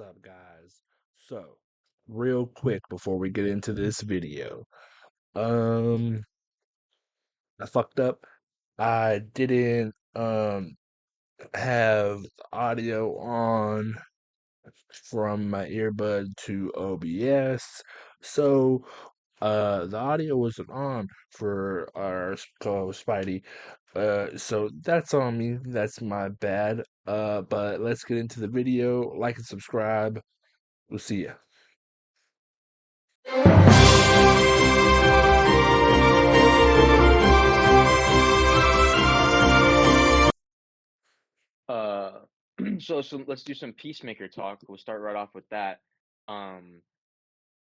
What's up, guys? So, real quick before we get into this video, um, I fucked up. I didn't have the audio on from my earbud to OBS, so the audio wasn't on for our co-host Spidey. So that's on me. That's my bad. But let's get into the video. Like and subscribe. We'll see ya. Uh, so let's do some Peacemaker talk. We'll start right off with that. Um,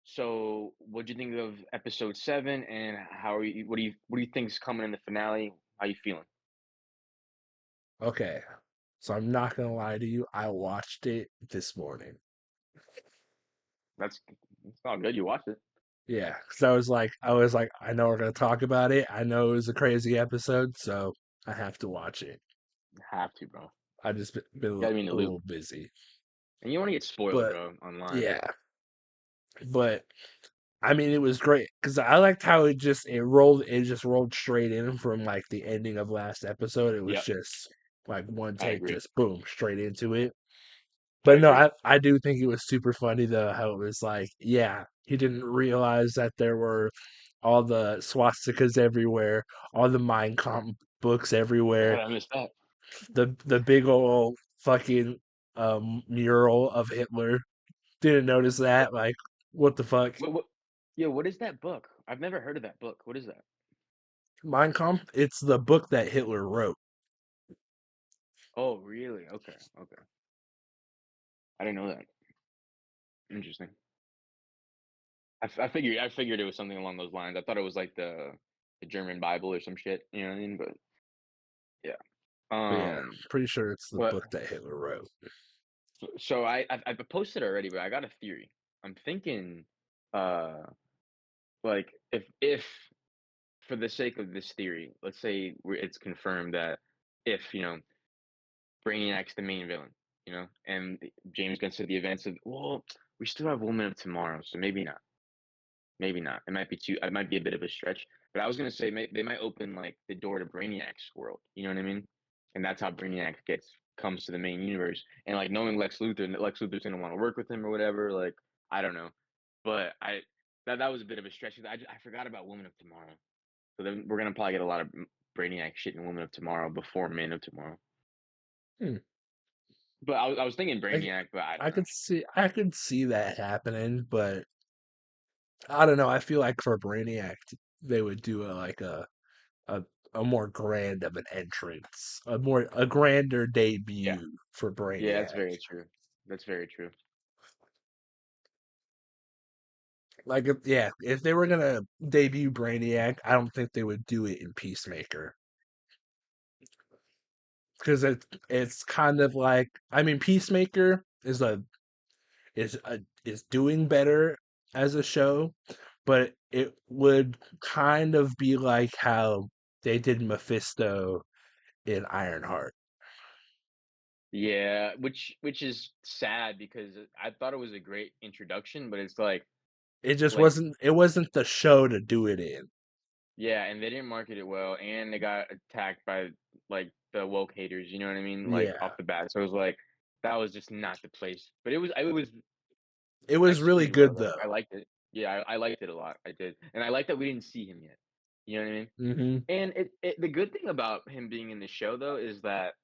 so what do you think of episode 7, and how are you? What do you think's coming in the finale? How you feeling? Okay. So I'm not gonna lie to you. I watched it this morning. That's it's all good. You watched it. Yeah, because I was like, I know we're gonna talk about it. I know it was a crazy episode, so I have to watch it. You have to, bro. I just been You gotta be in the a loop, little busy, and you don't want to get spoiled, but bro, online. yeah, but I mean, it was great because I liked how it just rolled straight in from like the ending of last episode. It was Yep, just like one I take, agree. just boom, straight into it. I But no, agree. I do think it was super funny though how it was like, yeah, he didn't realize that there were all the swastikas everywhere, all the Mein Kampf books God, everywhere, I missed that. the big old fucking mural of Hitler. Didn't notice What? that. Like, what the fuck? What? Yeah, what is that book? I've never heard of that book. What is that? Mein Kampf, it's the book that Hitler wrote. Oh, really? Okay, okay. I didn't know that. Interesting. I figured it was something along those lines. I thought it was like the German Bible or some shit. You know what I mean? But yeah. But yeah, Um. pretty sure it's the But book that Hitler wrote. so I've posted already, but I got a theory. I'm thinking, uh, like if for the sake of this theory, let's say it's confirmed that if Brainiac's the main villain, and James gets to the events of, well, we still have Woman of Tomorrow, so maybe not. Maybe not. It might be too. It might be a bit of a stretch. But I was gonna say they might open like the door to Brainiac's world. You know what I mean? And that's how Brainiac comes to the main universe. And like knowing Lex Luthor's gonna want to work with him or whatever. Like I don't know, but that was a bit of a stretch. I forgot about Woman of Tomorrow. So then we're gonna probably get a lot of Brainiac shit in Woman of Tomorrow before Man of Tomorrow. Hmm. But I was thinking I Brainiac, but I don't I know. could see that happening, but I don't know. I feel like for Brainiac, they would do a a more grand of an entrance, a grander Yeah, debut for yeah, that's Brainiac. very true. That's very true. Like, if they were gonna debut Brainiac, I don't think they would do it in Peacemaker because it's kind of like, I mean, Peacemaker is doing better as a show, but it would kind of be like how they did Mephisto in Ironheart. Yeah, which is sad because I thought it was a great introduction, but it's It just like wasn't the show to do it in. yeah, and they didn't market it well, and they got attacked by like the woke haters. You know what I mean? Like Yeah. off the bat, so it was like that was just not the place. But it was It was really executed well. good Like though. I liked it. Yeah, I liked it a lot. I did, and I like that we didn't see him yet. You know what I mean? Hmm. And the good thing about him being in the show though is that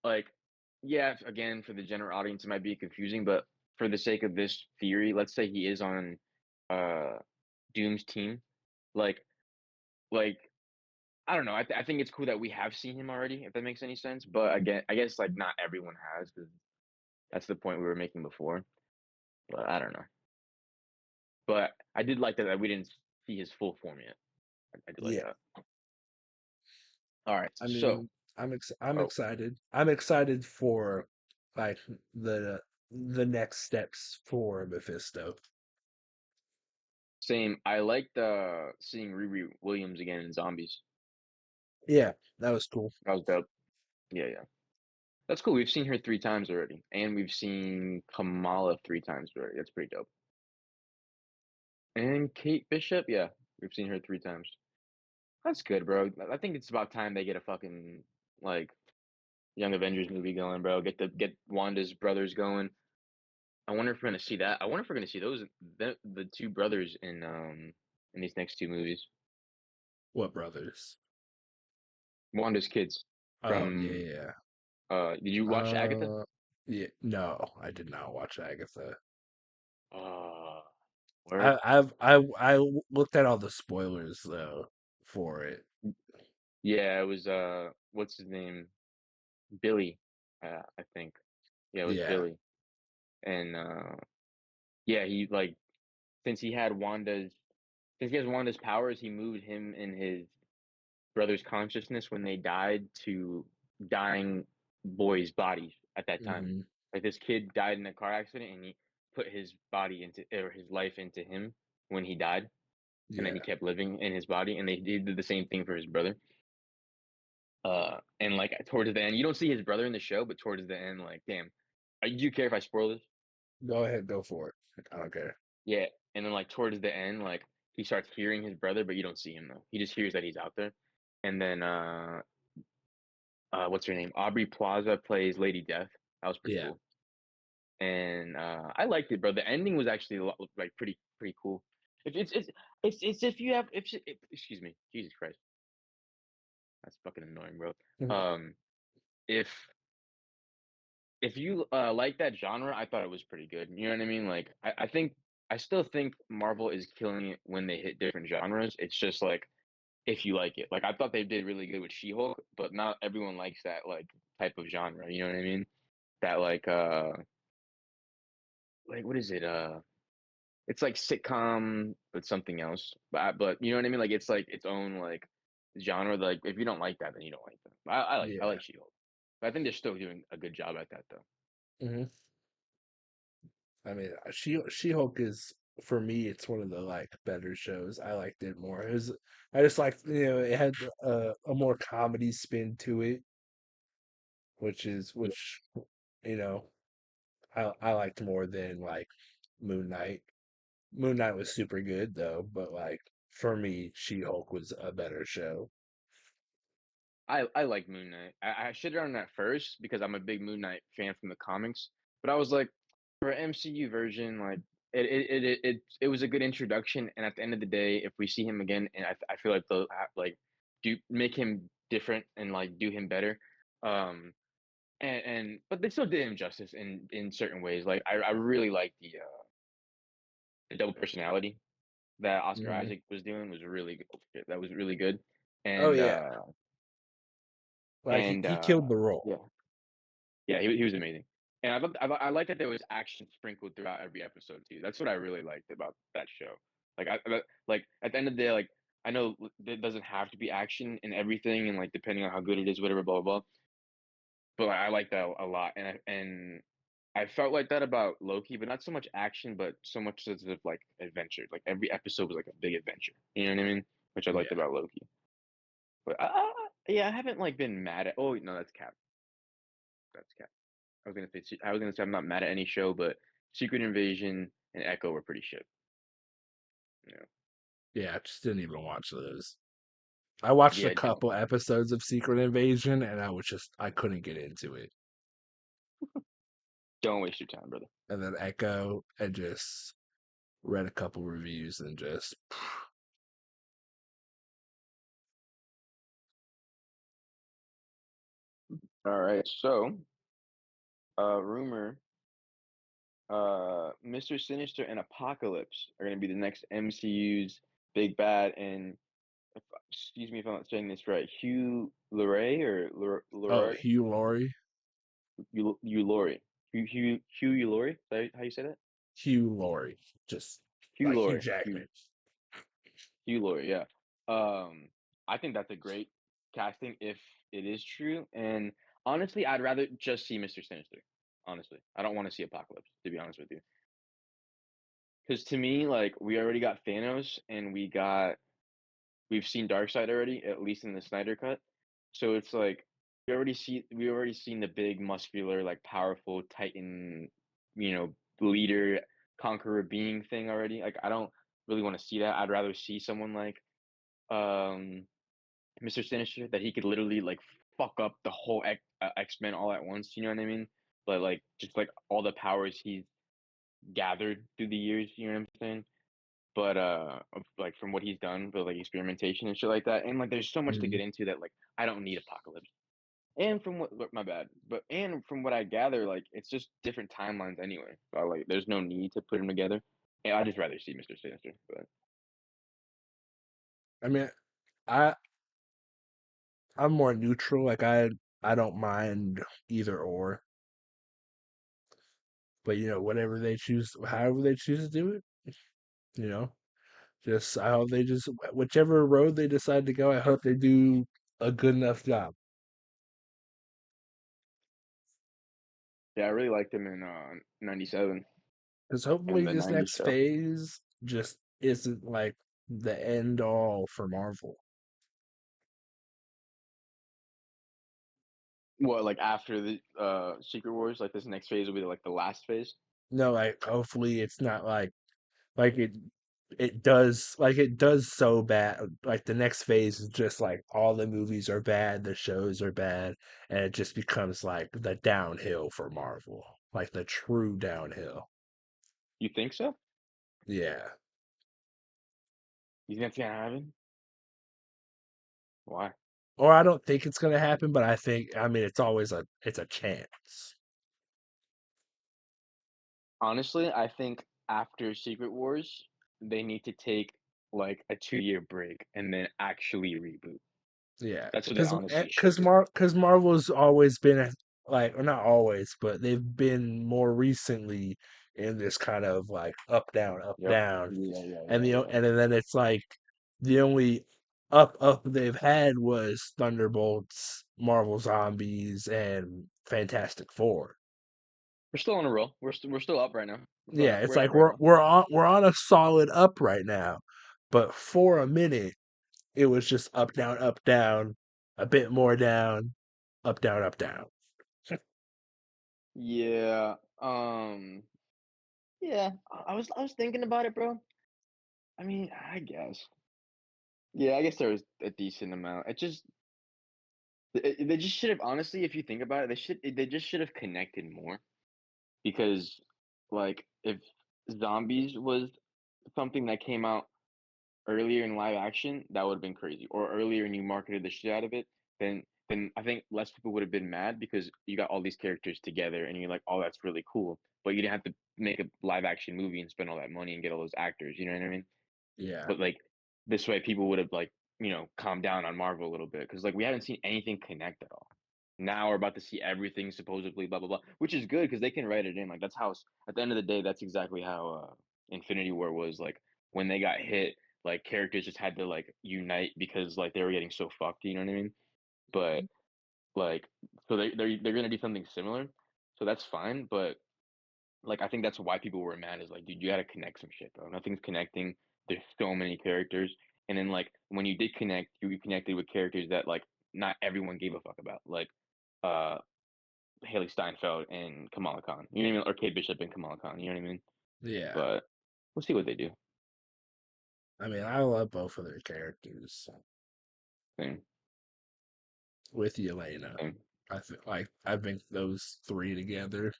like yeah, again for the general audience it might be confusing, but for the sake of this theory, let's say he is on uh Doom's team, like like I don't know. I think it's cool that we have seen him already, if that makes any sense. But again, I guess like not everyone has, because that's the point we were making before. But I don't know. But I did like that we didn't see his full form yet. I did like Yeah. that. All right. I So, mean, I'm oh, excited. I'm excited for like the the next steps for Mephisto. same. I liked seeing Riri Williams again in Zombies. Yeah, that was cool. That was dope. Yeah, yeah. That's cool. We've seen her 3 times already, and we've seen Kamala 3 times already. That's pretty dope. And Kate Bishop, yeah, we've seen her 3 times. That's good, bro. I think it's about time they get a fucking, like, Young Avengers movie going, bro. Get Wanda's brothers going. I wonder if we're gonna see that. I wonder if we're gonna see the 2 brothers in these next 2 movies. What brothers? Wanda's kids Oh from, yeah. did you watch Agatha? Uh, yeah. No, I did not watch Agatha. Uh, word. I looked at all the spoilers though for it. Yeah, it was, what's his name? Billy, I think. Yeah, it was Yeah. Billy. And, yeah, he, like, since he had Wanda's since he has Wanda's powers, he moved him and his brother's consciousness when they died to dying boys' bodies at that time. Hmm. Like, this kid died in a car accident, and he put his body into or his life into him when he died, and then he Yeah. kept living in his body, and they did the same thing for his brother. And, like, towards the end, you don't see his brother in the show, but towards the end, like, damn, do you care if I spoil this? Go ahead, go for it. I don't care. Yeah, and then, like, towards the end, like, he starts hearing his brother, but you don't see him though. He just hears that he's out there. And then, what's her name? Aubrey Plaza plays Lady Death. That was pretty Yeah. cool. And I liked it, bro. The ending was actually like pretty cool. If it's if you have if excuse me, Jesus Christ, that's fucking annoying, bro. Mhm. Um, if if you like that genre, I thought it was pretty good. You know what I mean? Like, I think I still think Marvel is killing it when they hit different genres. It's just like if you like it. Like, I thought they did really good with She-Hulk, but not everyone likes that like type of genre. You know what I mean? That like what is it? It's like sitcom, but something else. But you know what I mean? Like, it's like its own like genre. Like, if you don't like that, then you don't like that. I Yeah. like She-Hulk, but I think they're still doing a good job at that though. Hmm. I mean, She-Hulk is for me. It's one of the like better shows. I liked it more. I just like it had a more comedy spin to it, Yeah, which you know I liked more than like Moon Knight. Moon Knight was super good though, but like for me, She-Hulk was a better show. I like Moon Knight. I shitted on that first because I'm a big Moon Knight fan from the comics, but I was like, for an MCU version, like it was a good introduction. And at the end of the day, if we see him again, and I feel like they'll like do make him different and like do him better. Um, and but they still did him justice in certain ways. Like, I really like the double personality that Oscar Hmm. Isaac was doing was really good. That was really good. Oh And yeah, like and he killed the role. yeah. Yeah, he was amazing. And I like that there was action sprinkled throughout every episode too. That's what I really liked about that show. Like, like at the end of the day, like, I know it doesn't have to be action and everything, and like depending on how good it is, whatever, blah blah blah. But like, I like that a lot, and I felt like that about Loki, but not so much action, but so much as of like adventure. Like, every episode was like a big adventure. You know what I mean? Which I liked Yeah, about Loki. But yeah, I haven't like been mad at. Oh no, that's Cap. That's Cap. I was gonna say I'm not mad at any show, but Secret Invasion and Echo were pretty shit. Yeah, yeah. I just didn't even watch those. I watched a yeah, don't couple episodes of Secret Invasion, and I couldn't get into it. don't waste your time, brother. And then Echo, and just read a couple reviews, and just All right, so rumor, Mr. Sinister and Apocalypse are gonna be the next MCU's big bad, and excuse me if I'm not saying this right, Hugh Laurie or oh, Laurie, Hugh Laurie, Hugh Laurie, Hugh Laurie. Is that how you say that? Hugh Laurie, just Hugh like Hugh Laurie, Hugh Jackman. Hugh Laurie, yeah. Um, I think that's a great casting if it is true. And honestly, I'd rather just see Mr. Sinister. Honestly, I don't want to see Apocalypse, to be honest with you. Because to me, like, we already got Thanos, and we've seen Darkseid already, at least in the Snyder cut. So it's like we already seen the big muscular like powerful Titan, leader conqueror being thing already. Like I don't really want to see that. I'd rather see someone like um Mr. Sinister that he could literally like fuck up the whole X-Men all at once, you know what I mean? But like just like all the powers he's gathered through the years, you know what I'm saying? But like from what he's done with like experimentation and shit like that, and like there's so much to Mm. get into that like I don't need Apocalypse. And from what my bad, but and from what I gather, like it's just different timelines anyway. So like there's no need to put them together. And I'd just rather see Mr. Sinister. But I mean, I I'm more neutral. Like I don't mind either or, but whatever they choose, however they choose to do it, you know, just I hope they just whichever road they decide to go. I hope they do a good enough job. yeah, I really liked him in '97 Because and hopefully the this '90s next show. phase just isn't like the end all for Marvel. What like after the Secret Wars, like this next phase will be like the last phase. No, like hopefully it's not like it does so bad. Like the next phase is just like all the movies are bad, the shows are bad, and it just becomes like the downhill for Marvel, like the true downhill. You think so? Yeah. You think that's gonna happen? Why? Or I don't think it's gonna happen, but I mean it's a chance. Honestly, I think after Secret Wars, they need to take like a 2 year break and then actually reboot. Yeah, That's what they because honestly should because do. Marvel's always been like, or not always, but they've been more recently in this kind of like up Yep. down, Yeah, yeah, and yeah, the yeah. and then it's like the only up they've had was Thunderbolts, Marvel Zombies, and Fantastic Four. We're still on a roll. We're still up right now. Yeah, it's We're up like right we're now. we're on we're on a solid up right now, but for a minute it was just up, down, a bit more down, up, down, up, down. Yeah. Yeah. I was thinking about it, bro. I mean, I guess. Yeah, I guess there was a decent amount. They just should have honestly, if you think about it, they just should have connected more because, like, if zombies was something that came out earlier in live action, that would have been crazy. Or earlier and you marketed the shit out of it, then I think less people would have been mad because you got all these characters together and you're like, oh, that's really cool. But you didn't have to make a live action movie and spend all that money and get all those actors. You know what I mean? Yeah, But like this way, people would have like calmed down on Marvel a little bit because like we haven't seen anything connect at all. Now we're about to see everything supposedly blah blah blah, which is good because they can write it in. Like that's how at the end of the day, that's exactly how Infinity War was. Like when they got hit, like characters just had to like unite because like they were getting so fucked. You know what I mean? But like so they're gonna do something similar, so that's fine. But like I think that's why people were mad is like, dude, you gotta connect some shit, bro. Nothing's connecting. There's so many characters. And then like when you did connect, you connected with characters that like not everyone gave a fuck about. Like uh Haley Steinfeld and Kamala Khan. You know what I mean? Or Kate Bishop and Kamala Khan, you know what I mean? yeah. But we'll see what they do. I mean, I love both of their characters Same, with Yelena. same. I think those three together,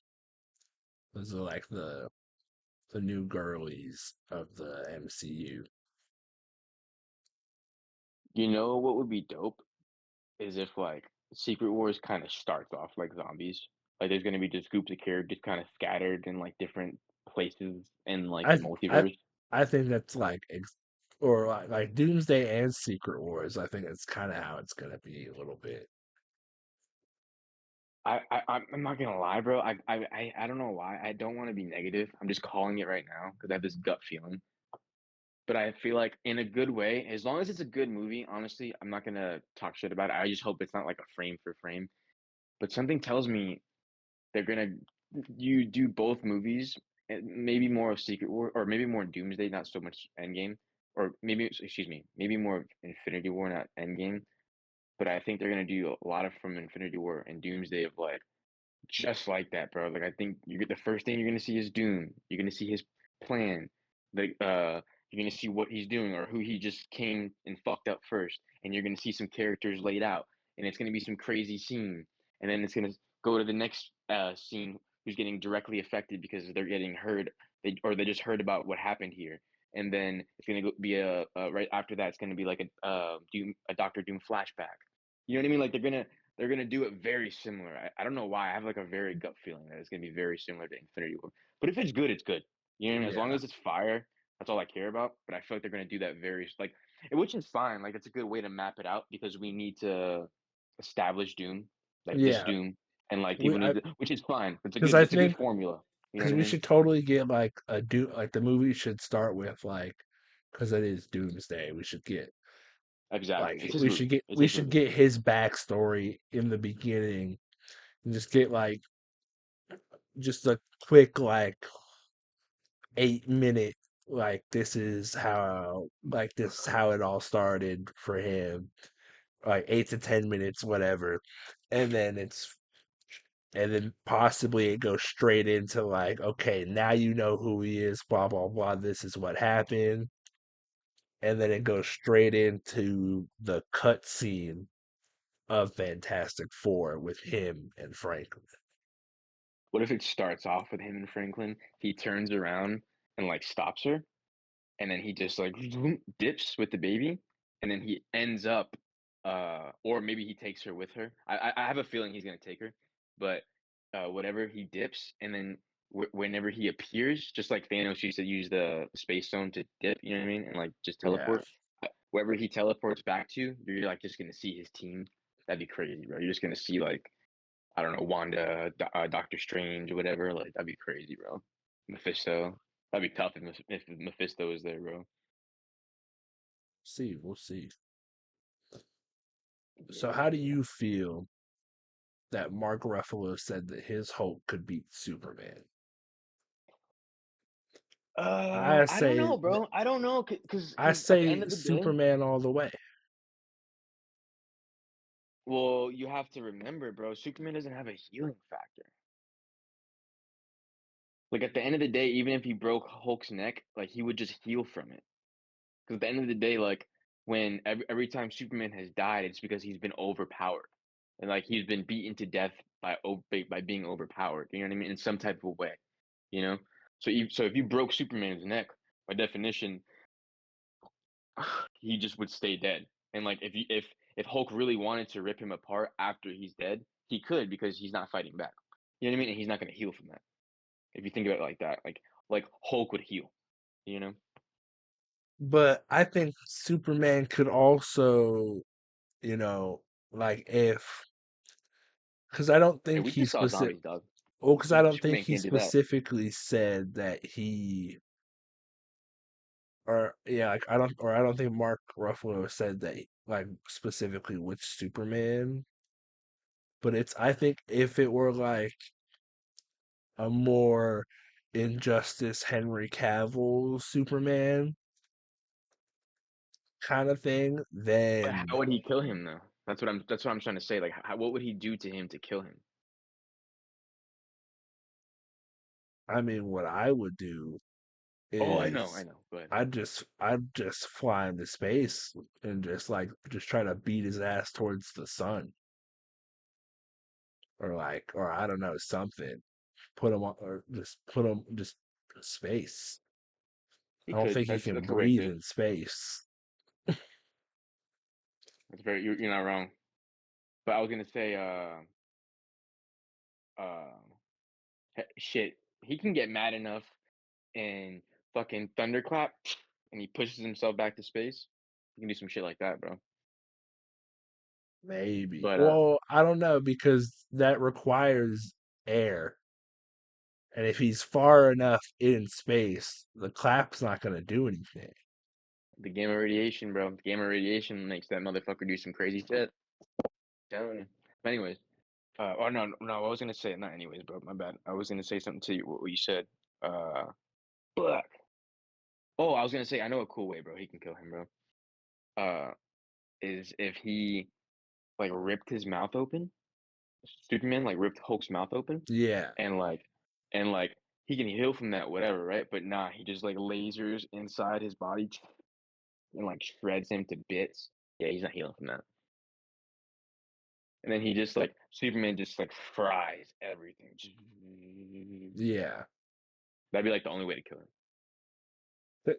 those are like the new girlies of the MCU. You know what would be dope is if like Secret Wars kind of starts off like zombies. Like there's gonna be just groups of characters kind of scattered in like different places in like the I I multiverse. I think that's or like Doomsday and Secret Wars. I think it's kind of how it's gonna be a little bit. I'm not gonna lie, bro. I don't know why. I don't want to be negative. I'm just calling it right now because I have this gut feeling. But I feel like in a good way, as long as it's a good movie, honestly, I'm not gonna talk shit about it. I just hope it's not like a frame for frame. But something tells me they're gonna you do both movies, and maybe more of Secret War, or maybe more Doomsday, not so much Endgame, or maybe excuse me, maybe more of Infinity War, not Endgame. but I think they're gonna do a lot of from Infinity War and Doomsday of like just like that, bro. Like I think you get the first thing you're gonna see is Doom. You're gonna see his plan. Like you're gonna see what he's doing or who he just came and fucked up first. And you're gonna see some characters laid out. And it's gonna be some crazy scene. And then it's gonna go to the next scene who's getting directly affected because they're getting heard they just heard about what happened here. And then it's gonna be a right after that it's gonna be like a Doctor Doom flashback. You know what I mean? Like they're gonna do it very similar. I don't know why. I have like a very gut feeling that it's gonna be very similar to Infinity War. But if it's good, it's good. You know what I mean? As long Yeah. as it's fire, that's all I care about. But I feel like they're gonna do that very like, which is fine. Like it's a good way to map it out because we need to establish Doom, like this Yeah. Doom, and like We people I need to, which is fine. because I It's a good think formula. You know because what I we mean? should totally get like a do like the movie should start with like because it is Doomsday. We should get Exactly. like It's his movie. It's we his should movie. get his backstory in the beginning and just get like just a quick like 8 minute like this is how it all started for him, like 8 to 10 minutes whatever, and then it's and then possibly it goes straight into like, okay, now you know who he is, blah blah blah, this is what happened, and then it goes straight into the cut scene of Fantastic Four with him and Franklin. What if it starts off with him and Franklin? He turns around and like stops her, and then he just like dips with the baby, and then he ends up, or maybe he takes her with her. I have a feeling he's gonna take her, but whatever he dips, and then whenever he appears, just like Thanos used to use the space stone to dip, you know what I mean, and like just Yeah. teleport. Wherever he teleports back to, you're like just gonna see his team. That'd be crazy, bro. You're just gonna see like I don't know Wanda, Doctor Strange, or whatever. Like that'd be crazy, bro. Mephisto. That'd be tough if Mephisto was there, bro. See, we'll see. So how do Yeah. you feel that Mark Ruffalo said that his Hulk could beat Superman? I I don't say know, bro. I don't know, I cause at the end say of the day, Superman all the way. well, you have to remember, bro. Superman doesn't have a healing factor. Like at the end of the day, even if he broke Hulk's neck, like he would just heal from it. Because at the end of the day, like when every time Superman has died, it's because he's been overpowered, and like he's been beaten to death by being overpowered. You know what I mean? In some type of way, you know. So if you broke Superman's neck, by definition, he just would stay dead. And like if Hulk really wanted to rip him apart after he's dead, he could because he's not fighting back. You know what I mean? And he's not going to heal from that. If you think about it like that, like Hulk would heal. You know? But I think Superman could also, you know, like if because I don't Hey, think we he just saw specific. zombies, dog. Well, because I don't think Superman he can't do that. specifically said that he or yeah, like I don't think Mark Ruffalo said that like specifically which Superman. But it's I think if it were like a more Injustice Henry Cavill Superman kind of thing, But then how would he kill him though? That's what I'm trying to say. Like, what would he do to him to kill him? I mean what I would do Oh, I is know. Go ahead. I'd just fly into space and just try to beat his ass towards the sun or like or I don't know something. Put him on or just put him just space. He I don't could. think he can That's a way breathe to. in space. That's very. You're not wrong. But I was gonna say, uh, shit. He can get mad enough and fucking thunderclap, and he pushes himself back to space. He can do some shit like that, bro. Maybe. But Well, I don't know because that requires air. And if he's far enough in space, the clap's not going to do anything. the gamma radiation, bro. The gamma radiation makes that motherfucker do some crazy shit. Telling you. But anyways, oh no, I was gonna say not anyways, bro. My bad. I was gonna say something to you. What you said. Uh, Fuck. Oh, I was gonna say I know a cool way, bro. He can kill him, bro. Uh, is if he like ripped his mouth open. Superman like ripped Hulk's mouth open, Yeah, and like he can heal from that, whatever, right? But nah, he just like lasers inside his body and like shreds him to bits. Yeah, he's not healing from that. And then he just like Superman just like fries everything. yeah, That'd be like the only way to kill him.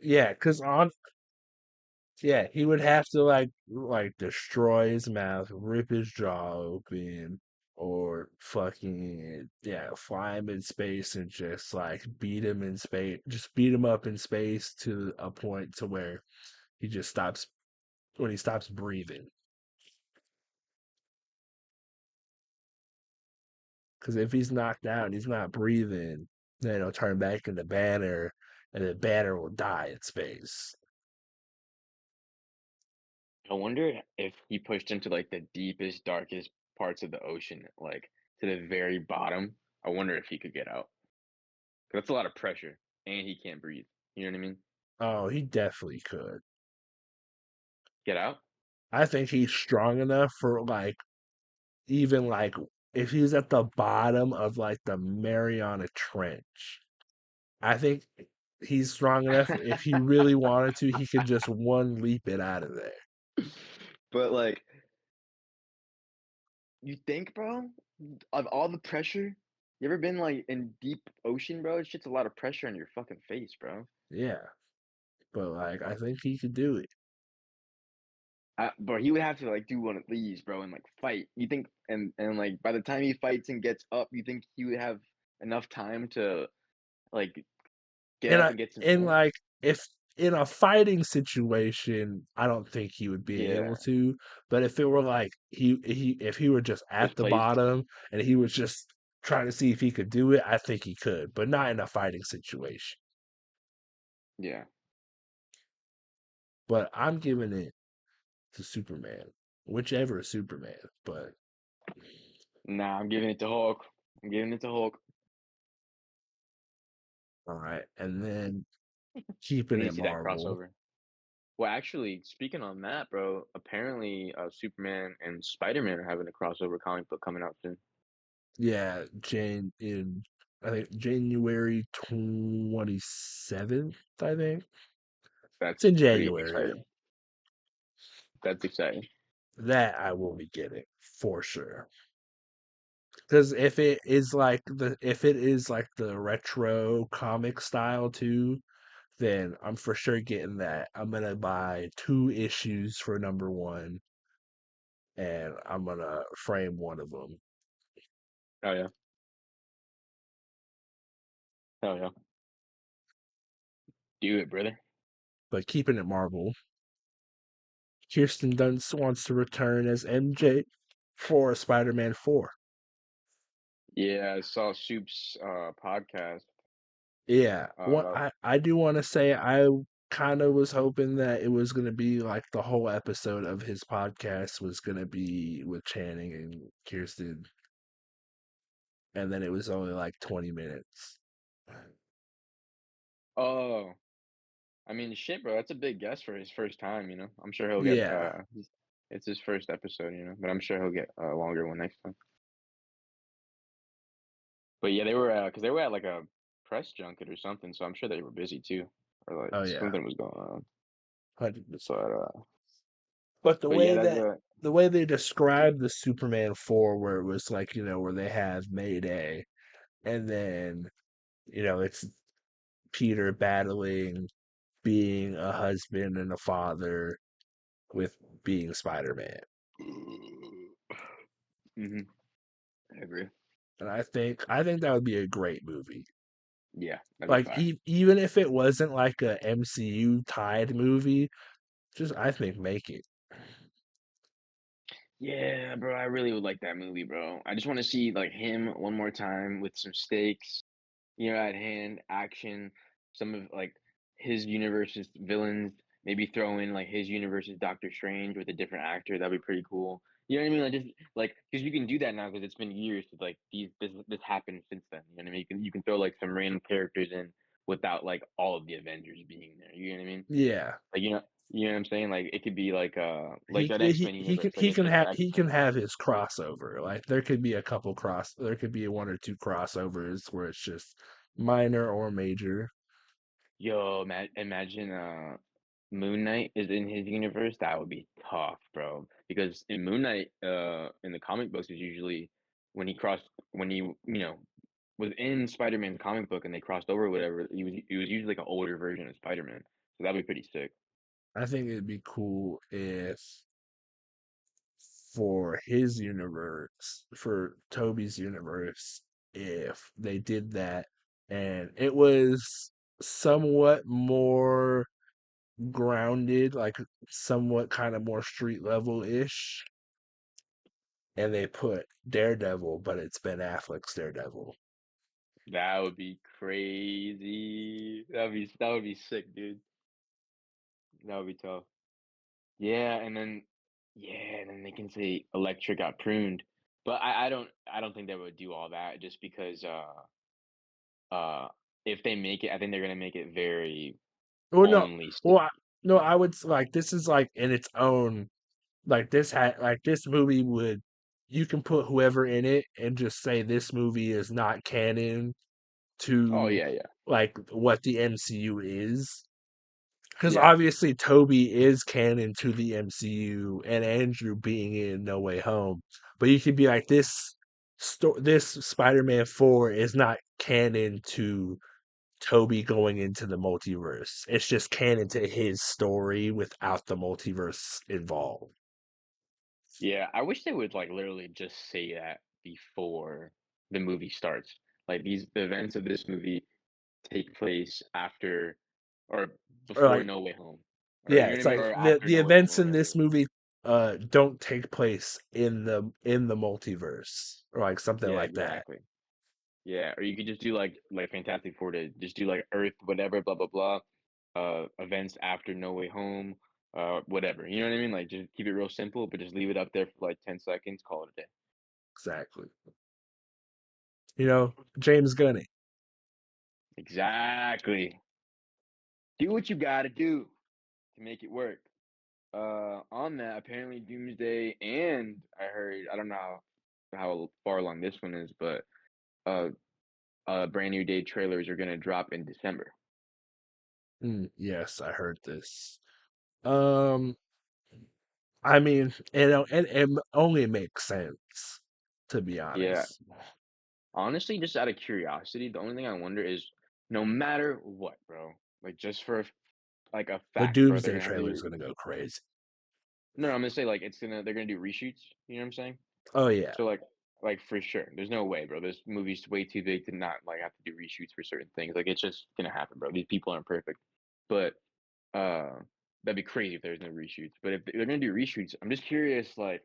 yeah. Because on, yeah, he would have to like destroy his mouth, rip his jaw open, or fucking yeah, fly him in space and just like beat him in space, just beat him up in space to a point to where he just stops when he stops breathing. Because if he's knocked out and he's not breathing, then he'll turn back into Banner, and then Banner will die in space. I wonder if he pushed him to like the deepest, darkest parts of the ocean, like to the very bottom. I wonder if he could get out. 'Cause that's a lot of pressure, and he can't breathe. You know what I mean? Oh, he definitely could. Get out? I think he's strong enough for like even like if he's at the bottom of like the Mariana Trench. I think he's strong enough. If he really wanted to, he could just one leap it out of there. But like, you think, bro, of all the pressure, you ever been like in deep ocean, bro? It's just a lot of pressure on your fucking face, bro. Yeah, but like I think he could do it. But he would have to like do one of these, bro, and like fight. You think, and like by the time he fights and gets up, you think he would have enough time to like get And up I and get some and air? like if in a fighting situation, I don't think he would be able Yeah, to. But if it were like he if he were just at the misplaced. bottom and he was just trying to see if he could do it, I think he could, but not in a fighting situation. Yeah. But I'm giving it to Superman, whichever is Superman. But Nah, I'm giving it to Hulk. I'm giving it to Hulk. all right, and then We keeping need to it see that Marvel. crossover. Well, actually, speaking on that, bro, apparently Superman and Spider-Man are having a crossover comic book coming out soon. Yeah, Jane in I think January 27th, I think. It's That's in pretty January. exciting. That's exciting. That I will be getting for sure. Because if it is like the retro comic style too, then I'm for sure getting that. I'm gonna buy 2 issues for number one, and I'm gonna frame one of them. Oh yeah. Oh yeah. Do it, brother. But keeping it Marvel, Kirsten Dunst wants to return as MJ for Spider-Man 4. Yeah, I saw Soup's podcast Yeah, what about. I do want to say, I kind of was hoping that it was going to be like the whole episode of his podcast was going to be with Channing and Kirsten, and then it was only like 20 minutes. Oh, I mean, shit, bro. That's a big guess for his first time. You know, I'm sure he'll get. Yeah. It's his first episode. You know, but I'm sure he'll get a longer one next time. But yeah, they were because they were at like a press junket or something, so I'm sure they were busy too, or like Oh yeah. something was going on. 100%. But But but yeah, that's the way they described the Superman 4 where it was like, where they have Mayday and then, it's Peter battling being a husband and a father with being Spider-Man. hmm I agree. And I think that would be a great movie. Yeah, that'd be Like fire. even if it wasn't like a MCU tied movie, just I think make it. Yeah, bro, I really would like that movie, bro. I just want to see like him one more time with some stakes, at hand, action, some of like his universe's villains, maybe throw in like his universe's Doctor Strange with a different actor. That'd be pretty cool. You know what I mean? Like just like because you can do that now because it's been years since like this happened since then. You know what I mean? You can throw like some random characters in without like all of the Avengers being there. You know what I mean? Yeah. Like You know what I'm saying? Like it could be like He that he X-Men he can universe, like it's just he X-Men. can have his crossover. Like there could be one or two crossovers where it's just minor or major. Yo, imagine Moon Knight is in his universe. That would be tough, bro. Because in Moon Knight, in the comic books, is usually when he was in Spider-Man's comic book and they crossed over or whatever. He was usually like an older version of Spider-Man. So that'd be pretty sick. I think it'd be cool if for his universe, for Toby's universe, if they did that and it was somewhat more grounded, like somewhat kind of more street level ish, and they put Daredevil, but it's Ben Affleck's Daredevil. That would be crazy. That would be sick, dude. That would be tough. Yeah, and then they can say Electra got pruned. But I don't think they would do all that just because uh if they make it, I think they're gonna make it very Well, no, only well, stick. no, I would like this is like in its own like this movie would you can put whoever in it and just say this movie is not canon Oh to yeah, yeah. like what the MCU is. Because Yeah. obviously Toby is canon to the MCU and Andrew being in No Way Home. But you could be like this Spider-Man 4 is not canon to Toby going into the multiverse. It's just canon to his story without the multiverse involved. Yeah. I wish they would like literally just say that before the movie starts. Like the events of this movie take place after or Or before like No Way Home. Or yeah, you know what it's I mean? like Or after the No Way Home events or in whatever. this movie don't take place in the multiverse or like something Yeah, like that. exactly. Yeah, or you could just do like Fantastic Four to just do like Earth, whatever, blah blah blah. Events after No Way Home, whatever. You know what I mean? Like just keep it real simple, but just leave it up there for like 10 seconds, call it a day. Exactly. You know, James Gunn. Exactly. Do what you gotta do to make it work. On that, apparently Doomsday and I heard I don't know how far along this one is, but uh brand new day trailers are gonna drop in December. Yes, I heard this. Um, I mean, it only makes sense to be Yeah, honest. honestly, just out of curiosity, the only thing I wonder is no matter what, bro, like just for like a The fact, bro, they're Doomsday gonna have to trailer is do. gonna go crazy. No, I'm gonna say like they're gonna do reshoots. You know what I'm saying? Oh yeah, So like for sure, there's no way, bro. This movie's way too big to not like have to do reshoots for certain things. Like it's just gonna happen, bro. These people aren't perfect, but uh, that'd be crazy if there's no reshoots. But if they're gonna do reshoots, I'm just curious, like.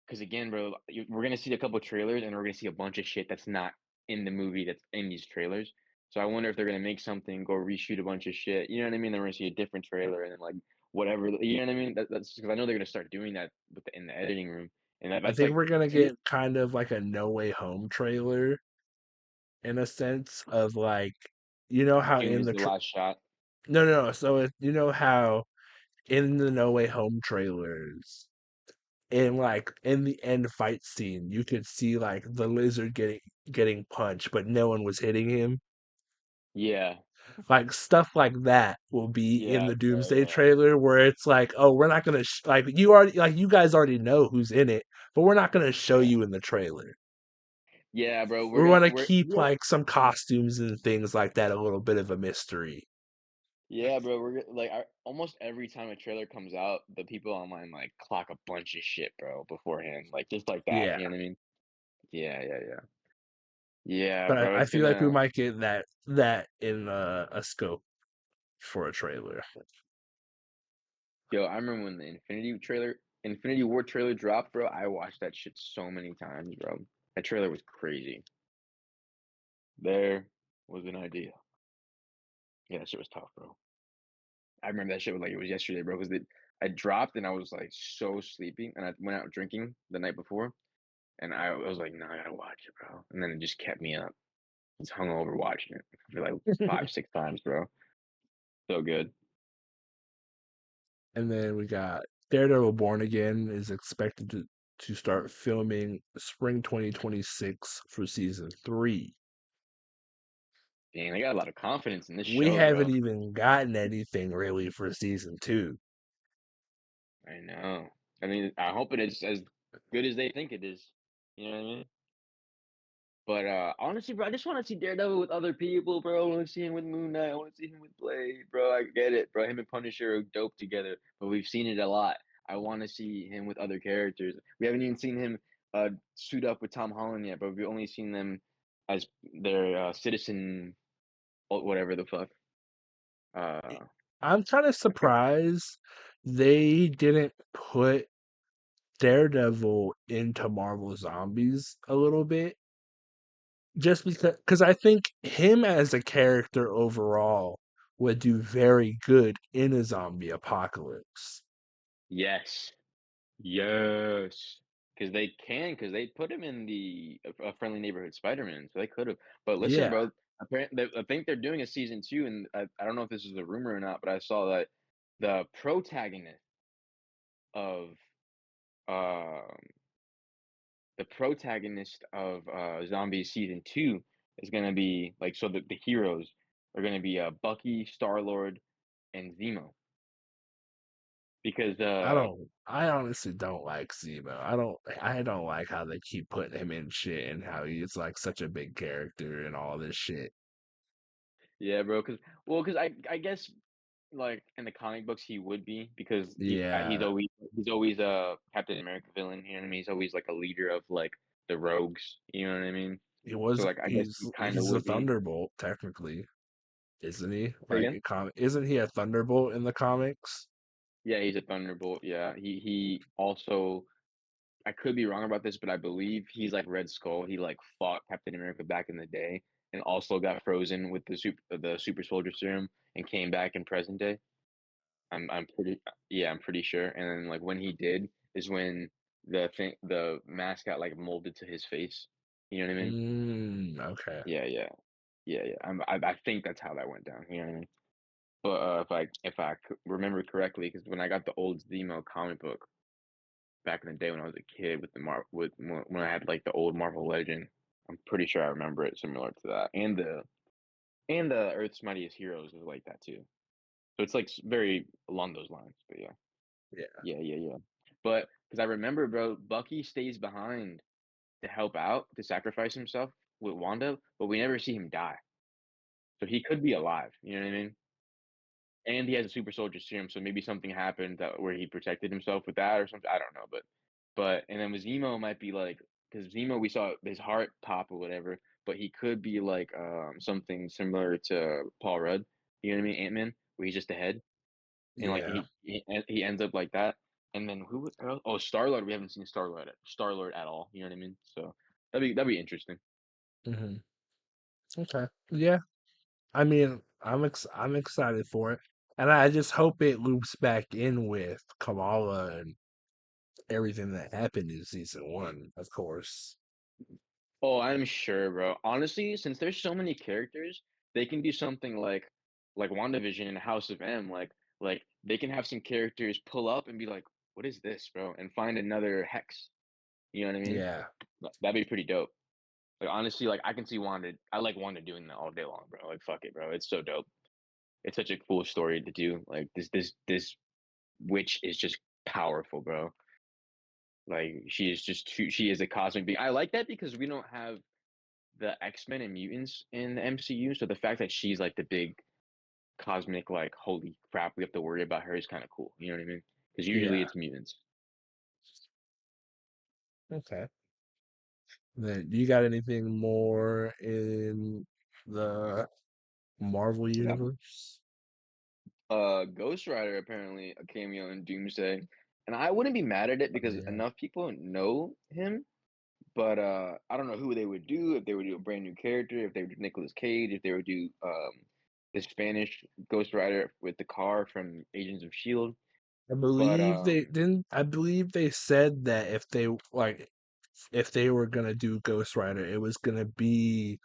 Because again, bro, we're gonna see a couple trailers and we're gonna see a bunch of shit that's not in the movie that's in these trailers. So I wonder if they're gonna make something, go reshoot a bunch of shit. You know what I mean? Then we're gonna see a different trailer and then like whatever. You know what I mean? That's because I know they're gonna start doing that in the editing room, and I that's think like we're gonna to me, get kind of like a No Way Home trailer in a sense of like, you know how Doom in is the the last shot. no. So you know how in the No Way Home trailers, in like in the end fight scene, you could see like the lizard getting punched, but no one was hitting him. Yeah, Like stuff like that will be in yeah, the yeah, Doomsday yeah, trailer, where it's like, oh, we're not gonna like you guys already know who's in it, but we're not gonna show yeah, you in the trailer. yeah, bro. We want to We're keep yeah, like some costumes and things like that a little bit of a mystery. yeah, bro. Like almost every time a trailer comes out, the people online like clock a bunch of shit, bro, beforehand, like just like that. Yeah, You know what I mean? Yeah, yeah, yeah. Yeah, but bro, I it's feel like we gonna might get that in a scope for a trailer. yo, I remember when the Infinity War trailer dropped, bro, I watched that shit so many times, bro. That trailer was crazy. There was an idea. Yeah, that shit was tough, bro. I remember that shit was like it was yesterday, bro, because I dropped and I was like so sleepy and I went out drinking the night before and I was like, no, I gotta watch it, bro. And then it just kept me up. Just hung over watching it for like five, 6 times, bro. So good. And then we got Daredevil Born Again is expected to start filming spring 2026 for season 3. Dang, they got a lot of confidence in this We show, haven't bro. even gotten anything really for season 2. I know. I mean, I hope it is as good as they think it is. You know what I mean? But honestly, bro, I just want to see Daredevil with other people, bro. I want to see him with Moon Knight. I want to see him with Blade, bro. I get it, bro. Him and Punisher are dope together, but we've seen it a lot. I want to see him with other characters. We haven't even seen him suit up with Tom Holland yet, but we've only seen them as their citizen, whatever the fuck. Uh, I'm kind of I forgot. surprised they didn't put Daredevil into Marvel Zombies a little bit. Just because I think him as a character overall would do very good in a zombie apocalypse. Yes, yes, because they put him in the Friendly Neighborhood Spider-Man, so they could have. But listen, Yeah, bro, apparently, I think they're doing a season two, and I don't know if this is a rumor or not, but I saw that the protagonist of um the protagonist of Zombies season two is gonna be like so the heroes are gonna be Bucky, Star Lord, and Zemo because I honestly don't like Zemo. I don't like how they keep putting him in shit and how he's like such a big character and all this shit. yeah, bro, because I guess like in the comic books he would be because Yeah, he's always a Captain America villain, you know what I mean? He's always like a leader of like the rogues, you know what I mean? So like I guess he kind of he's a would be. Thunderbolt technically, isn't he? Say Like again? isn't he a Thunderbolt in the comics? Yeah, he's a Thunderbolt. Yeah, he also I could be wrong about this, but I believe he's like Red Skull. He like fought Captain America back in the day and also got frozen with the super soldier serum and came back in present day. I'm pretty yeah, I'm pretty sure. And then like when he did is when the mask got like molded to his face. You know what I mean? Okay. Yeah, yeah, yeah, yeah. I think that's how that went down. You know what I mean? But if I remember correctly, because when I got the old Zemo comic book back in the day when I was a kid with the when I had like the old Marvel Legend, I'm pretty sure I remember it similar to that, and the Earth's Mightiest Heroes was like that too. So it's like very along those lines. But yeah. Yeah. Yeah, yeah, yeah. But because I remember, bro, Bucky stays behind to help out, to sacrifice himself with Wanda, but we never see him die. So he could be alive. You know what I mean? And he has a super soldier serum, so maybe something happened where he protected himself with that or something. I don't know, but and then with Zemo might be like because Zemo we saw his heart pop or whatever, but he could be like something similar to Paul Rudd. You know what I mean? Ant Man, where he's just a head. And like Yeah. he ends up like that. And then who else? Oh, Star Lord. We haven't seen Star Lord at all. You know what I mean? So that'd be interesting. Hmm. Okay. Yeah. I mean, I'm excited for it, and I just hope it loops back in with Kamala and everything that happened in season 1, of course. Oh, I'm sure, bro. Honestly, since there's so many characters, they can do something like WandaVision and House of M. Like they can have some characters pull up and be like, "What is this, bro?" and find another hex. You know what I mean? Yeah. That'd be pretty dope. Like honestly, like I can see Wanda. I like Wanda doing that all day long, bro. Like fuck it, bro. It's so dope. It's such a cool story to do. Like this witch is just powerful, bro. Like she is a cosmic being. I like that because we don't have the X-Men and mutants in the MCU, so the fact that she's like the big cosmic like holy crap, we have to worry about her is kind of cool. You know what I mean? Because usually Yeah. it's mutants. Okay. Then you got anything more in the Marvel I got universe? Ghost Rider apparently a cameo in Doomsday, and I wouldn't be mad at it Oh because yeah. enough people know him. But I don't know who they would do if they would do a brand new character, if they would do Nicolas Cage, if they would do the Spanish Ghost Rider with the car from Agents of Shield. But I believe they said that if they were gonna do Ghost Rider, it was gonna be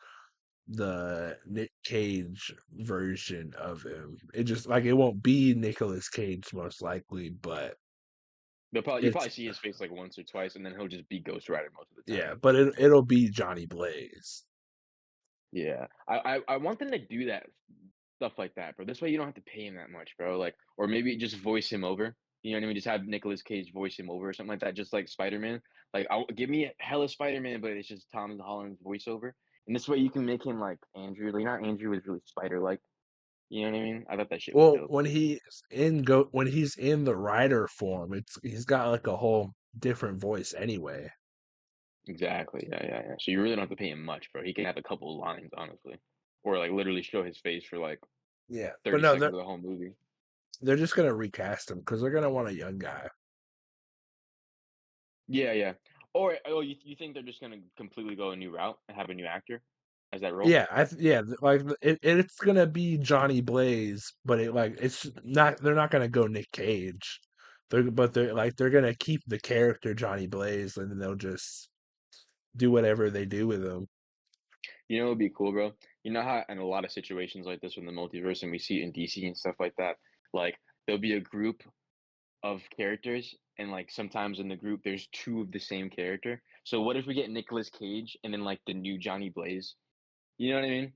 the Nick Cage version of him. It just like it won't be Nicolas Cage most likely, but You it's probably see his face like once or twice, and then he'll just be Ghost Rider most of the yeah, time. but it'll be Johnny Blaze. Yeah, I want them to do that stuff like that, bro. This way you don't have to pay him that much, bro. Like, or maybe just voice him over. You know what I mean? Just have Nicolas Cage voice him over or something like that, just like Spider Man. Like, give me hella Spider Man, but it's just Tom Holland's voiceover. And this way you can make him like Andrew. Like, not Andrew was really spider like. You know what I mean? I thought that shit was Well, dope. when he's in the rider form, he's got like a whole different voice anyway. Exactly. Yeah, yeah, yeah. So you really don't have to pay him much, bro. He can have a couple of lines, honestly, or like literally show his face for like Yeah, but 30 no, seconds of the whole movie. they're just gonna recast him because they're gonna want a young guy. Yeah, yeah. Or you think they're just gonna completely go a new route and have a new actor as that role? Yeah, like it's gonna be Johnny Blaze, but it's not. They're not gonna go Nick Cage. They're gonna keep the character Johnny Blaze, and then they'll just do whatever they do with him. You know, it would be cool, bro. You know how in a lot of situations like this in the multiverse, and we see it in DC and stuff like that, like there'll be a group of characters, and like sometimes in the group there's two of the same character. So what if we get Nicolas Cage and then like the new Johnny Blaze? You know what I mean?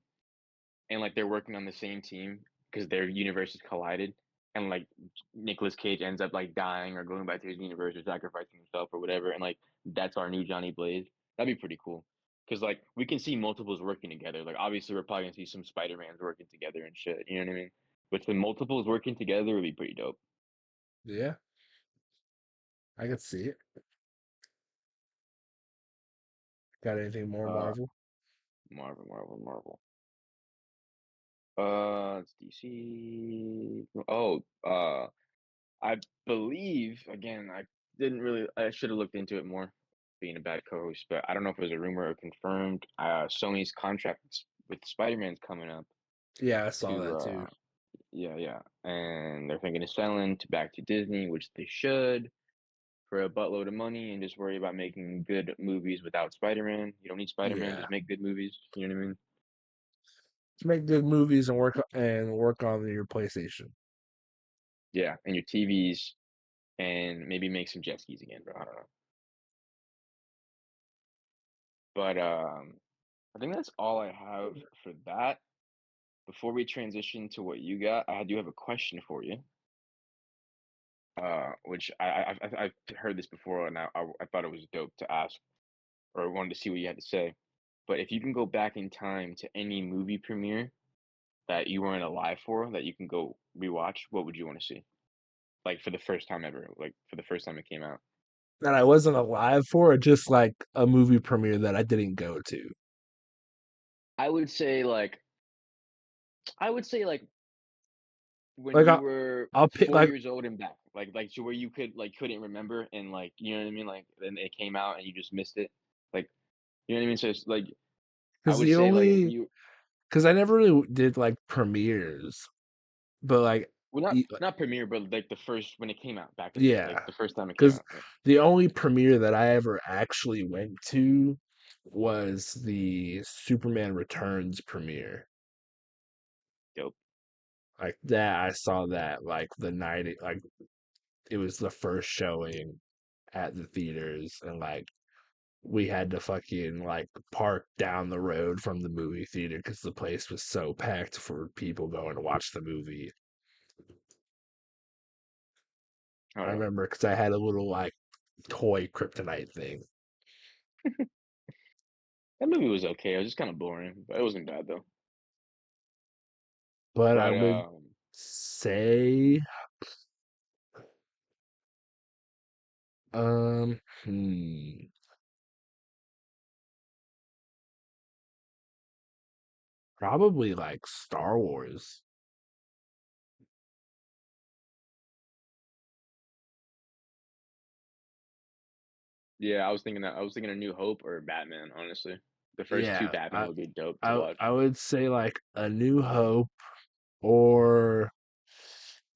And like they're working on the same team because their universes collided, and like Nicolas Cage ends up like dying or going back to his universe or sacrificing himself or whatever, and like that's our new Johnny Blaze. That'd be pretty cool because like we can see multiples working together. Like obviously we're probably gonna see some Spider Mans working together and shit. You know what I mean? But the multiples working together would be pretty dope. Yeah, I could see it. Got anything more Uh, Marvel? Marvel, Marvel, Marvel. It's DC. Oh, I believe again. I didn't really. I should have looked into it more, being a bad co-host. But I don't know if it was a rumor or confirmed. Sony's contract with Spider-Man's coming up Yeah, I saw to. that too. Yeah, yeah, and they're thinking of selling to back to Disney, which they should for a buttload of money, and just worry about making good movies without Spider-Man. You don't need Spider-Man. Yeah, Just make good movies. You know what I mean? just make good movies and work on your PlayStation. Yeah, and your TVs, and maybe make some jet skis again, bro. I don't know, but I think that's all I have for that. Before we transition to what you got, I do have a question for you, which I've heard this before, and I thought it was dope to ask, or I wanted to see what you had to say. But if you can go back in time to any movie premiere that you weren't alive for, that you can go rewatch, what would you want to see? Like for the first time ever, like for the first time it came out. That I wasn't alive for, or just like a movie premiere that I didn't go to. I would say like I would say like when Like you were I'll pick 4 years old and back, like to where you couldn't remember, and like you know what I mean, like then it came out and you just missed it, like you know what I mean. So it's like I because would the say like if only you because I never really did like premieres, but like well not y- not premiere, but like the first when it came out back in the day, like yeah, the first time it came because out. Yeah, the only premiere that I ever actually went to was the Superman Returns premiere. dope. Like that, I saw that like it was the first showing at the theaters, and like we had to fucking like park down the road from the movie theater because the place was so packed for people going to watch the movie. Oh I yeah, remember because I had a little like toy kryptonite thing. that movie was okay. It was just kind of boring, but it wasn't bad though. But I But would say, probably like Star Wars. yeah, I was thinking a New Hope or Batman. Honestly, the first two Yeah, Batman would be dope to I watch. would say like A New Hope, or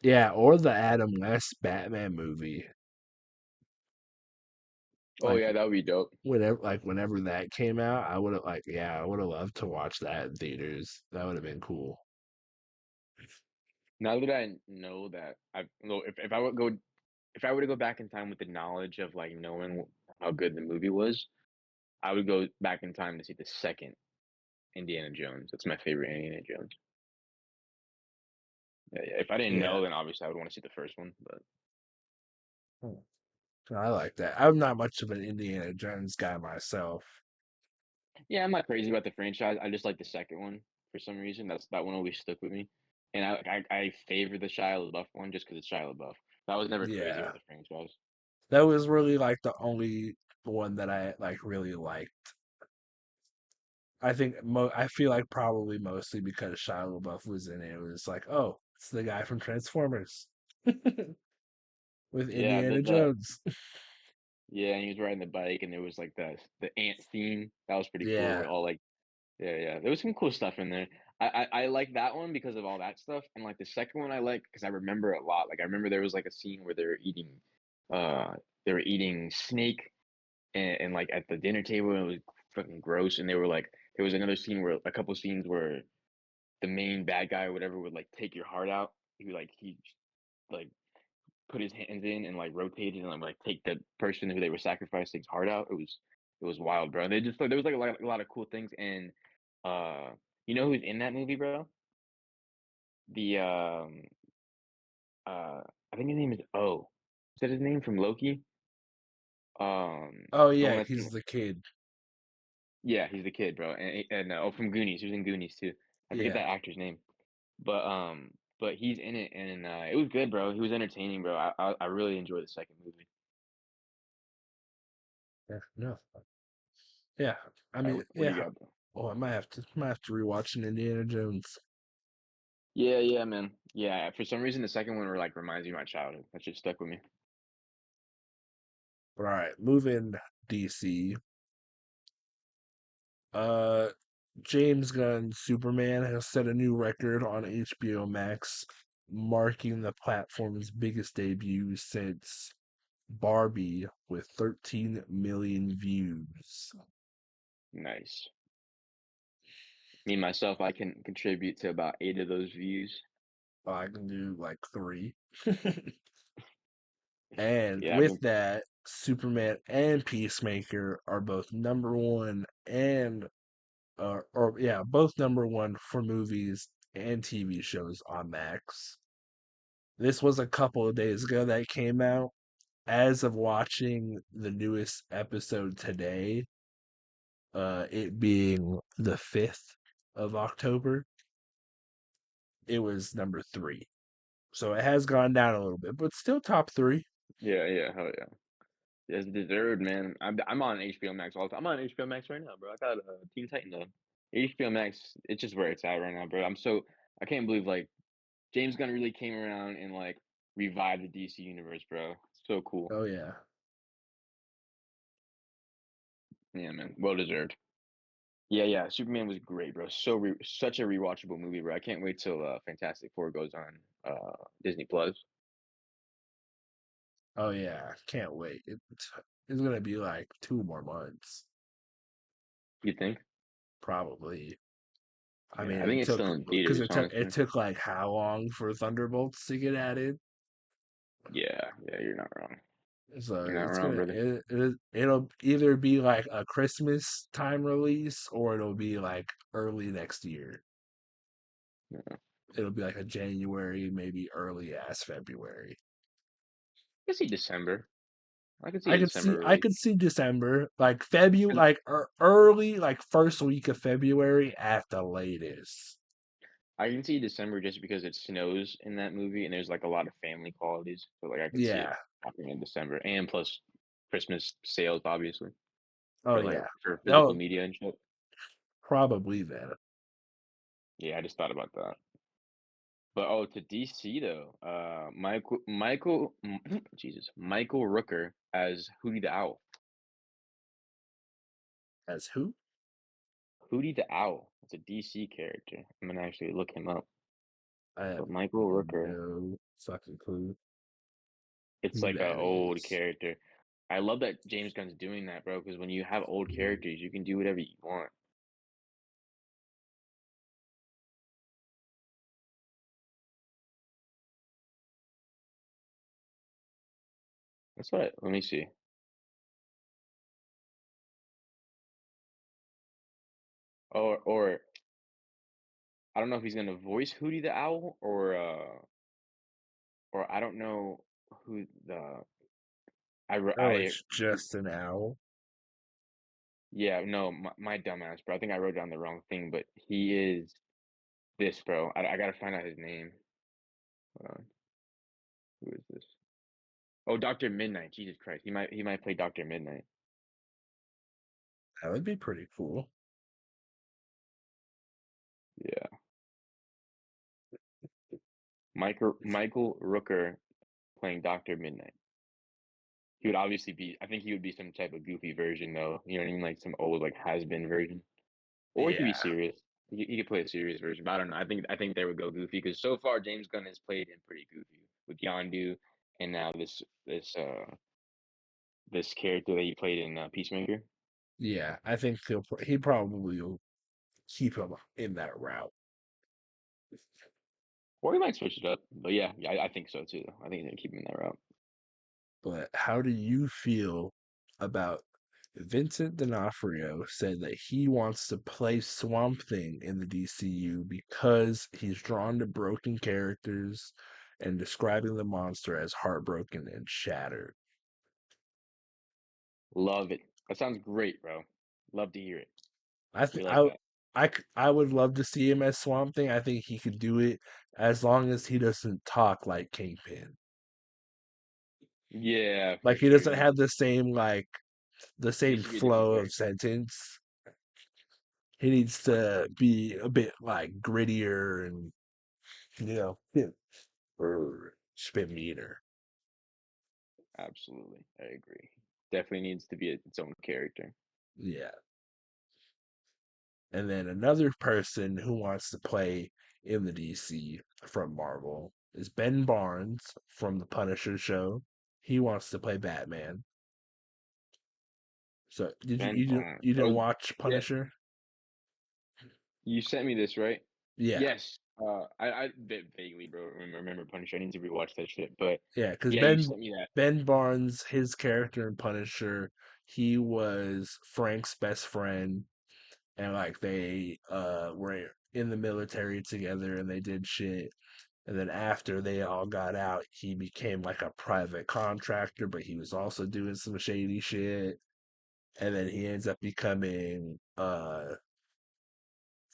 yeah, or the Adam West Batman movie. Oh Like yeah, that would be dope. whenever that came out, I would have like yeah, I would have loved to watch that in theaters. That would have been cool. Now that I know that I well, if I would go if I were to go back in time with the knowledge of like knowing how good the movie was, I would go back in time to see the second Indiana Jones. That's my favorite Indiana Jones. Yeah, yeah. If I didn't Yeah. know, then obviously I would want to see the first one. But Hmm. I like that. I'm not much of an Indiana Jones guy myself. yeah, I'm not crazy about the franchise. I just like the second one for some reason. That one always stuck with me, and I favor the Shia LaBeouf one just because it's Shia LaBeouf. I was never crazy Yeah. about the franchise. That was really like the only one that I like really liked. I feel like probably mostly because Shia LaBeouf was in it. It was like, oh, it's the guy from Transformers with Yeah, Indiana Jones. yeah, and he was riding the bike, and there was like the ant theme. That was pretty cool. Yeah. Where all like yeah, yeah, there was some cool stuff in there. I like that one because of all that stuff, and like the second one I like because I remember a lot. Like I remember there was like a scene where uh, they were eating snake, and like at the dinner table, and it was fucking gross. And they were like, there was another scene where a couple scenes where the main bad guy or whatever would like take your heart out. He like put his hands in and like rotated and like take the person who they were sacrificing's heart out. It was wild, bro. They just there was like a lot of cool things. And uh you know who's in that movie, bro? The uh I think his name is O. Is that his name from Loki? Oh The one yeah, that's he's the kid. yeah, he's the kid, bro. And oh, from Goonies. He was in Goonies too. I forget Yeah. that actor's name. But he's in it, and it was good, bro. He was entertaining, bro. I really enjoyed the second movie. Yeah. No. Yeah. I All right, mean, what do you yeah. got, bro? Oh, I might have to rewatch an Indiana Jones. Yeah, yeah, man. Yeah, for some reason the second one like reminds me of my childhood. That just stuck with me. But all right, moving DC. Uh, James Gunn's Superman has set a new record on HBO Max, marking the platform's biggest debut since Barbie with 13 million views. Nice. Me myself, I can contribute to about 8 of those views. I can do like three. And Yeah, I've with been that, Superman and Peacemaker are both number one and or yeah, both number one for movies and TV shows on Max. This was a couple of days ago that came out. As of watching the newest episode today, it being the 5th of October, it was number three. So it has gone down a little bit, but still top three. yeah, yeah, hell yeah. It's deserved, man. I'm on HBO Max all the time. I'm on HBO Max right now, bro. I got Teen Titans on. HBO Max, it's just where it's at right now, bro. I can't believe like James Gunn really came around and like revived the DC universe, bro. So cool. Oh yeah. Yeah, man. Well deserved. Yeah, yeah. Superman was great, bro. Such a rewatchable movie, bro. I can't wait till Fantastic Four goes on Disney Plus. Oh yeah. Can't wait. It's gonna be like 2 more months, You think? probably. I Yeah, mean, I think it it's took still in because theaters, it honestly. took like how long for Thunderbolts to get added? Yeah, yeah, you're not wrong. So You're not it's wrong, gonna brother. it'll either be like a Christmas time release or it'll be like early next year. Yeah. It'll be like a January, maybe early ass February. I can see December. I can see a December I release. could see December, like February, like early, like first week of February at the latest. I can see December just because it snows in that movie and there's like a lot of family qualities. So like I could see it Yeah. happening in December and plus Christmas sales obviously Oh for like yeah. for physical Oh, media and shit. probably then. Yeah, I just thought about that. But oh, to DC though, Jesus, Michael Rooker as Hootie the Owl. As who? Hootie the Owl. It's a DC character. I'm gonna actually look him up. I have But Michael Rooker, no fucking clue it's who like a that old is. character. I love that James Gunn's doing that, bro. Because when you have old characters, you can do whatever you want. That's what. Let me see. Or I don't know if he's gonna voice Hootie the Owl or I don't know who the Oh, I it's just an owl. yeah, no, my dumbass, bro. I think I wrote down the wrong thing, but he is this, bro. I gotta find out his name. Hold on. Who is this? Oh, Doctor Midnight. Jesus Christ. He might play Doctor Midnight. That would be pretty cool. Yeah. Michael Rooker playing Doctor Midnight. He would obviously be I think he would be some type of goofy version though. You know what I mean? Like some old like has been version. Or he could be Yeah, serious. He could play a serious version, but I don't know. I think they would go goofy because so far James Gunn has played in pretty goofy with Yondu and now this character that he played in Peacemaker. yeah. I think he probably will keep him in that route. Or he might switch it up. But yeah, I think so too. I think he's gonna keep him in that route. But how do you feel about Vincent D'Onofrio said that he wants to play Swamp Thing in the DCU because he's drawn to broken characters and describing the monster as heartbroken and shattered. Love it. That sounds great, bro. Love to hear it. I We think like that. I would love to see him as Swamp Thing. I think he could do it as long as he doesn't talk like Kingpin. Yeah, for Like he sure. doesn't He have the same needs to be a different flow of character. sentence. He needs to be a bit like grittier and bit spit meaner. Absolutely. I agree. Definitely needs to be its own character. Yeah. And then another person who wants to play in the DC from Marvel is Ben Barnes from the Punisher show. He wants to play Batman. So did you Ben Barnes. you didn't Oh, watch yeah. Punisher? You sent me this, right? Yeah. Yes. I vaguely, bro, remember Punisher. I need to rewatch that shit. But Yeah, because yeah, you sent me that. Ben Barnes, his character in Punisher, he was Frank's best friend, and like they were in the military together, and they did shit. And then after they all got out, he became like a private contractor, but he was also doing some shady shit. And then he ends up becoming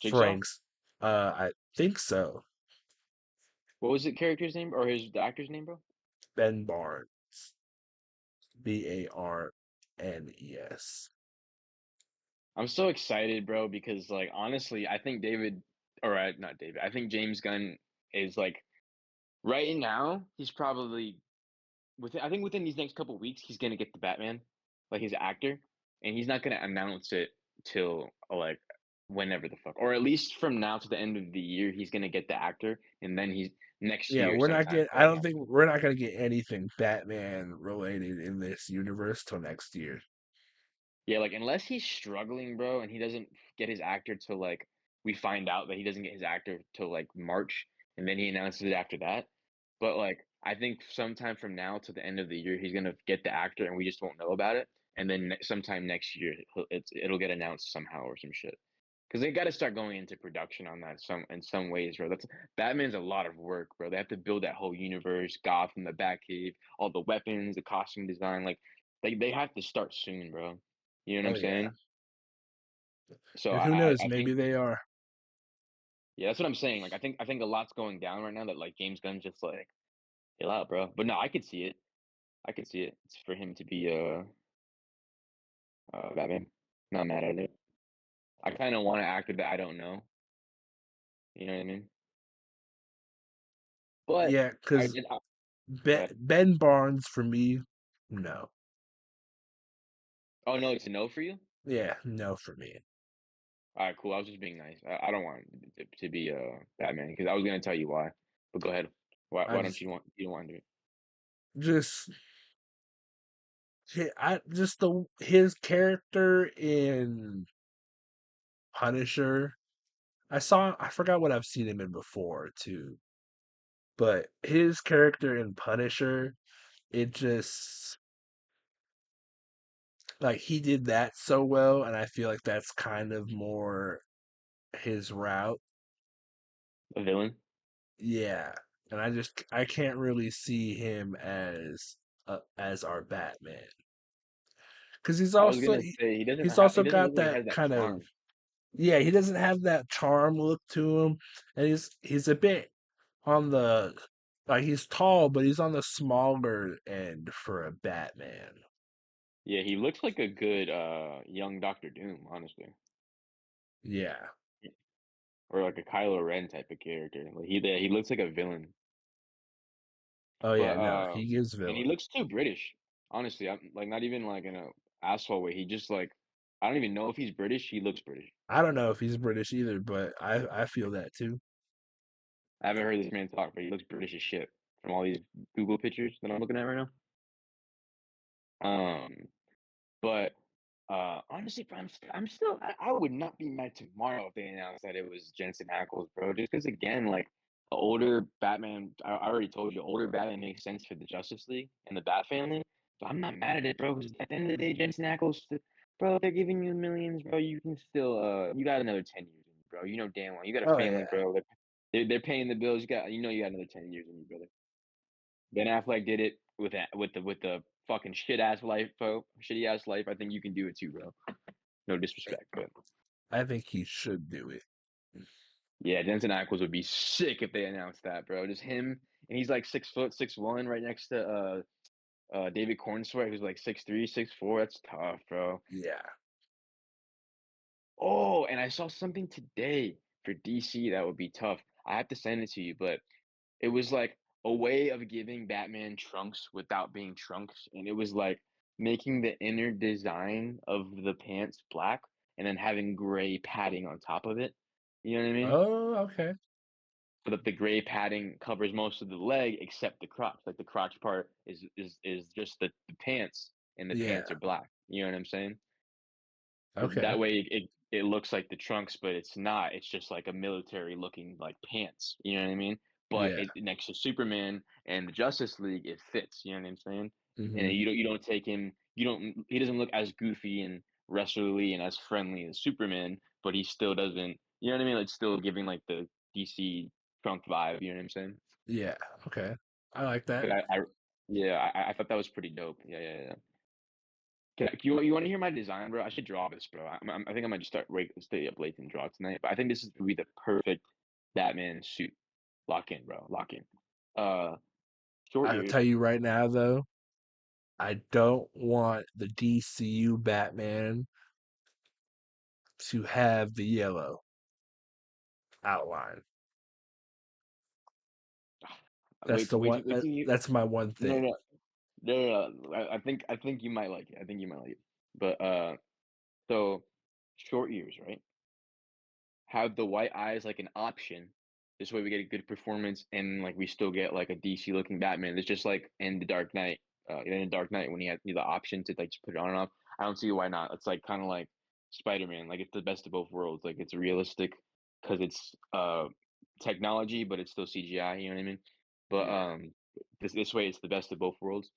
Jigsaw? Frank's. I think so. What was the character's name or the actor's name, bro? Ben Barnes, Barnes. I'm so excited, bro, because like honestly, I think not David. I think James Gunn is like right now, he's probably I think within these next couple weeks, he's gonna get the Batman, like his actor, and he's not gonna announce it till like whenever the fuck, or at least from now to the end of the year, he's gonna get the actor, and then he's next Yeah, year we're not sometime getting. I he'll don't announce think it. we're not gonna get anything Batman related in this universe till next year. Yeah, like unless he's struggling, bro, and he doesn't get his actor till like we find out that he doesn't get his actor till like March, and then he announces it after that. But like I think sometime from now to the end of the year, he's gonna get the actor, and we just won't know about it. And then sometime next year, it'll get announced somehow or some shit. Because they got to start going into production on that in some ways, bro. That's Batman's a lot of work, bro. They have to build that whole universe, Gotham, the Batcave, all the weapons, the costume design. Like they have to start soon, bro. You know what Oh I'm yeah, saying? So and who I, knows? I Maybe think they are. yeah, that's what I'm saying. Like I think a lot's going down right now that like James Gunn's just like chill out, bro. But no, I could see it. I could see it. It's for him to be Batman. Not mad at it. I kind of want an actor that I don't know. You know what I mean? But Yeah, I because did. Go ahead. Ben Barnes for me, no. Oh no, it's a no for you. Yeah, no for me. All right, cool. I was just being nice. I don't want it to be Batman because I was gonna tell you why. But go ahead. Why I don't you don't want to do it? just I just the his character in Punisher. I forgot what I've seen him in before too, but his character in Punisher, it just like he did that so well, and I feel like that's kind of more his route. A villain. Yeah, and I can't really see him as our Batman because I was gonna say he's also he doesn't got look like he that has that kind of charm. yeah, he doesn't have that charm look to him, and he's a bit on the like he's tall, but he's on the smaller end for a Batman. Yeah, he looks like a good young Doctor Doom, honestly. Yeah. Or like a Kylo Ren type of character. Like he looks like a villain. Oh yeah, But no, he gives and he villain. looks too British. Honestly, I'm like not even like in a asshole way. He just like I don't even know if he's British. He looks British. I don't know if he's British either, but I feel that too. I haven't heard this man talk, but he looks British as shit from all these Google pictures that I'm looking at right now. But honestly, bro, I'm still I would not be mad tomorrow if they announced that it was Jensen Ackles, bro. Just because again, like the older Batman, I already told you, older Batman makes sense for the Justice League and the Bat family. So I'm not mad at it, bro. Because at the end of the day, Jensen Ackles, bro, they're giving you millions, bro. You can still you got another 10 years in you, bro. You know damn well you got a Oh family, yeah. bro. They're paying the bills. You got another 10 years in you, brother. Ben Affleck did it with the fucking shit ass life, bro. Shitty ass life. I think you can do it too, bro. No disrespect, but I think he should do it. yeah, Jensen Ackles would be sick if they announced that, bro. Just him, and he's like 6 foot 6'1", right next to David Cornsweet, who's like 6'3", 6'4". That's tough, bro. Yeah. Oh, and I saw something today for DC that would be tough. I have to send it to you, but it was like a way of giving Batman trunks without being trunks, and it was like making the inner design of the pants black and then having gray padding on top of it. You know what I mean? Oh, okay. So that the gray padding covers most of the leg except the crotch. Like the crotch part is just the pants, and the pants Yeah. are black. You know what I'm saying? Okay. That way it looks like the trunks, but it's not. It's just like a military looking like pants. You know what I mean? But Yeah. it next to Superman and the Justice League, it fits. You know what I'm saying? And Hmm. you don't take him. You don't. He doesn't look as goofy and wrestlerly and as friendly as Superman, but he still doesn't. You know what I mean? Like still giving like the DC trunk vibe. You know what I'm saying? Yeah. Okay. I like that. But yeah, I thought that was pretty dope. Yeah, yeah, yeah. You want to hear my design, bro? I should draw this, bro. I think I might just stay up late and draw tonight. But I think this is gonna be the perfect Batman suit. Lock in, bro. Lock in. Uh, Short I'll ears. tell you right now though, I don't want the DCU Batman to have the yellow outline. That's the one Wait till you. that's my one No, thing. no, no. I think you might like it. I think you might like it. But so short ears, right? Have the white eyes like an option. This way we get a good performance and like we still get like a DC looking Batman. It's just like in the Dark Knight, in the Dark Knight when he had the option to like just put it on and off. I don't see why not. It's like kind of like Spider-Man. Like it's the best of both worlds. Like it's realistic because it's technology, but it's still CGI. You know what I mean? But Yeah. this way it's the best of both worlds.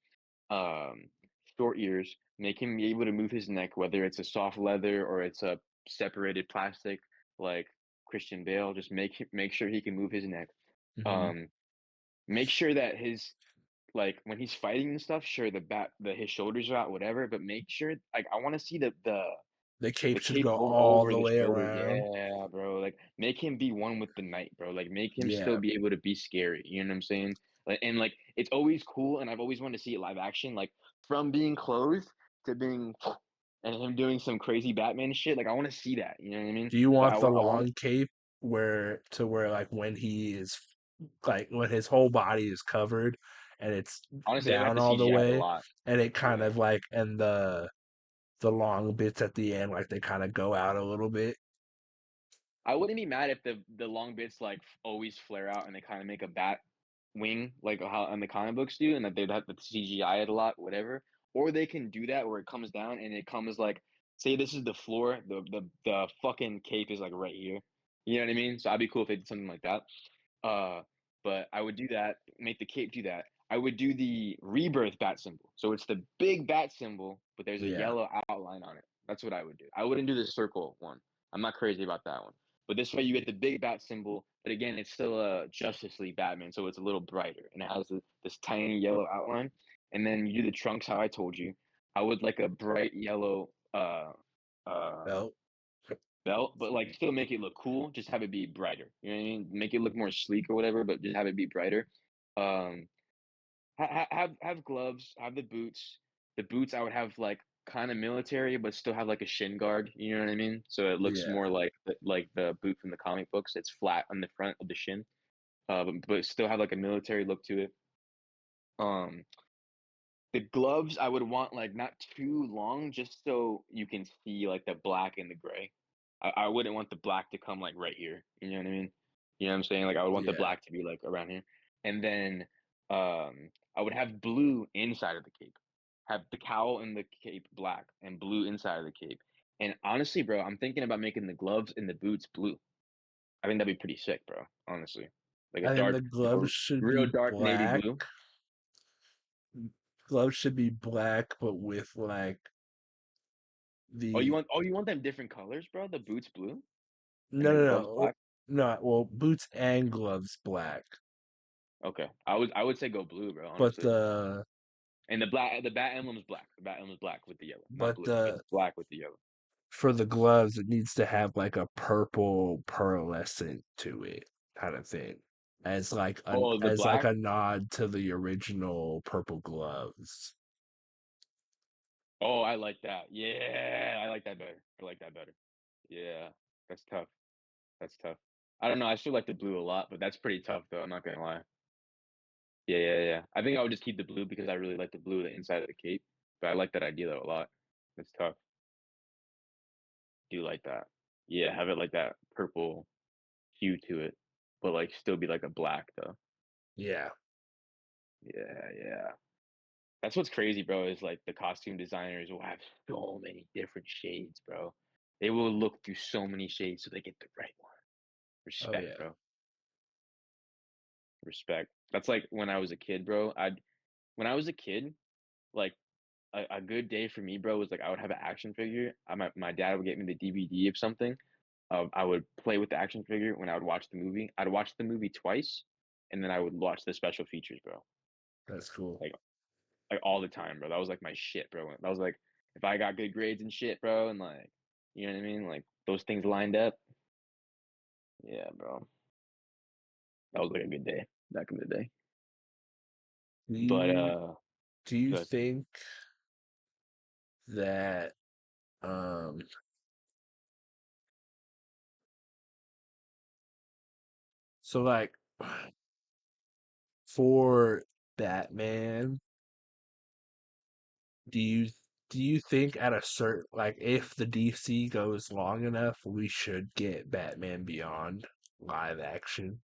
Um, Short ears make him be able to move his neck, whether it's a soft leather or it's a separated plastic like Christian Bale. Just make sure he can move his neck. Hmm. Um, Make sure that his like when he's fighting and stuff, sure his shoulders are out, whatever, but make sure like I want to see The cape the should cape go all over the the way shoulders. around. Yeah, bro. Like make him be one with the night, bro. Like make him still Yeah. be able to be scary. You know what I'm saying? Like and like it's always cool, and I've always wanted to see it live action, like from being clothed to being and him doing some crazy Batman shit. Like I want to see that. You know what I mean? Do you Like want the I want long cape where like when he is like when his whole body is covered and it's honestly they're gonna have down to all the CGI it a way lot. and it kind Yeah. of like and the long bits at the end like they kind of go out a little bit. I wouldn't be mad if the long bits like always flare out and they kind of make a bat wing like how in the comic books do, and that they'd have to CGI it a lot, whatever. or they can do that where it comes down and it comes like, say this is the floor, the fucking cape is like right here. You know what I mean? So I'd be cool if they did something like that. Uh, but I would do that, make the cape do that. I would do the rebirth bat symbol. So it's the big bat symbol, but there's a Yeah. yellow outline on it. That's what I would do. I wouldn't do the circle one. I'm not crazy about that one. But this way you get the big bat symbol, but again, it's still a Justice League Batman, so it's a little brighter and it has this tiny yellow outline. And then you do the trunks how I told you. I would like a bright yellow uh Belt. belt, but like still make it look cool. Just have it be brighter. You know what I mean? Make it look more sleek or whatever, but just have it be brighter. Um, have gloves, have the boots. The boots I would have like kind of military, but still have like a shin guard. You know what I mean? So it looks Yeah. more like the boot from the comic books. It's flat on the front of the shin, but still have like a military look to it. Um, the gloves I would want like not too long, just so you can see like the black and the gray. I wouldn't want the black to come like right here. You know what I mean? You know what I'm saying? Like I would want the Yeah. black to be like around here. And then I would have blue inside of the cape. Have the cowl and the cape black and blue inside of the cape. And honestly, bro, I'm thinking about making the gloves and the boots blue. I think that'd be pretty sick, bro. Honestly. Like a I think dark, the gloves should real be dark navy black. blue. Gloves should be black, but with like the Oh, you want them different colors, bro? The boots blue and no the no gloves no black? no well boots and gloves black, Okay. I would say go blue, bro, but honestly. the And the bat emblem is black. The bat emblem is black with the yellow, not but blue, but the it's black with the yellow. for the gloves it needs to have like a purple pearlescent to it kind of thing, Oh, the as like black? a nod to the original purple gloves. Oh, I like that. Yeah, I like that better. I like that better. Yeah, that's tough. That's tough. I don't know. I still like the blue a lot, but that's pretty tough though. I'm not gonna lie. Yeah, yeah, yeah. I think I would just keep the blue because I really like the blue, the inside of the cape. But I like that idea though a lot. It's tough. Do like that. Yeah, have it like that purple hue to it, but like still be like a black though. Yeah. Yeah, yeah. That's what's crazy, bro, is like the costume designers will have so many different shades, bro. They will look through so many shades so they get the right one. Oh Respect, yeah. bro. Respect. That's like when I was a kid, bro. When I was a kid, like a good day for me, bro, was like I would have an action figure. My dad would get me the DVD of something. I would play with the action figure when I would watch the movie. I'd watch the movie twice, and then I would watch the special features, bro. That's cool. Like all the time, bro. That was like my shit, bro. That was like if I got good grades and shit, bro, and like you know what I mean, like those things lined up. Yeah, bro. That was like a good day back in the day. Do But you do you good. think that um so like for Batman, do you do you think at a certain like if the DC goes long enough, we should get Batman Beyond live action?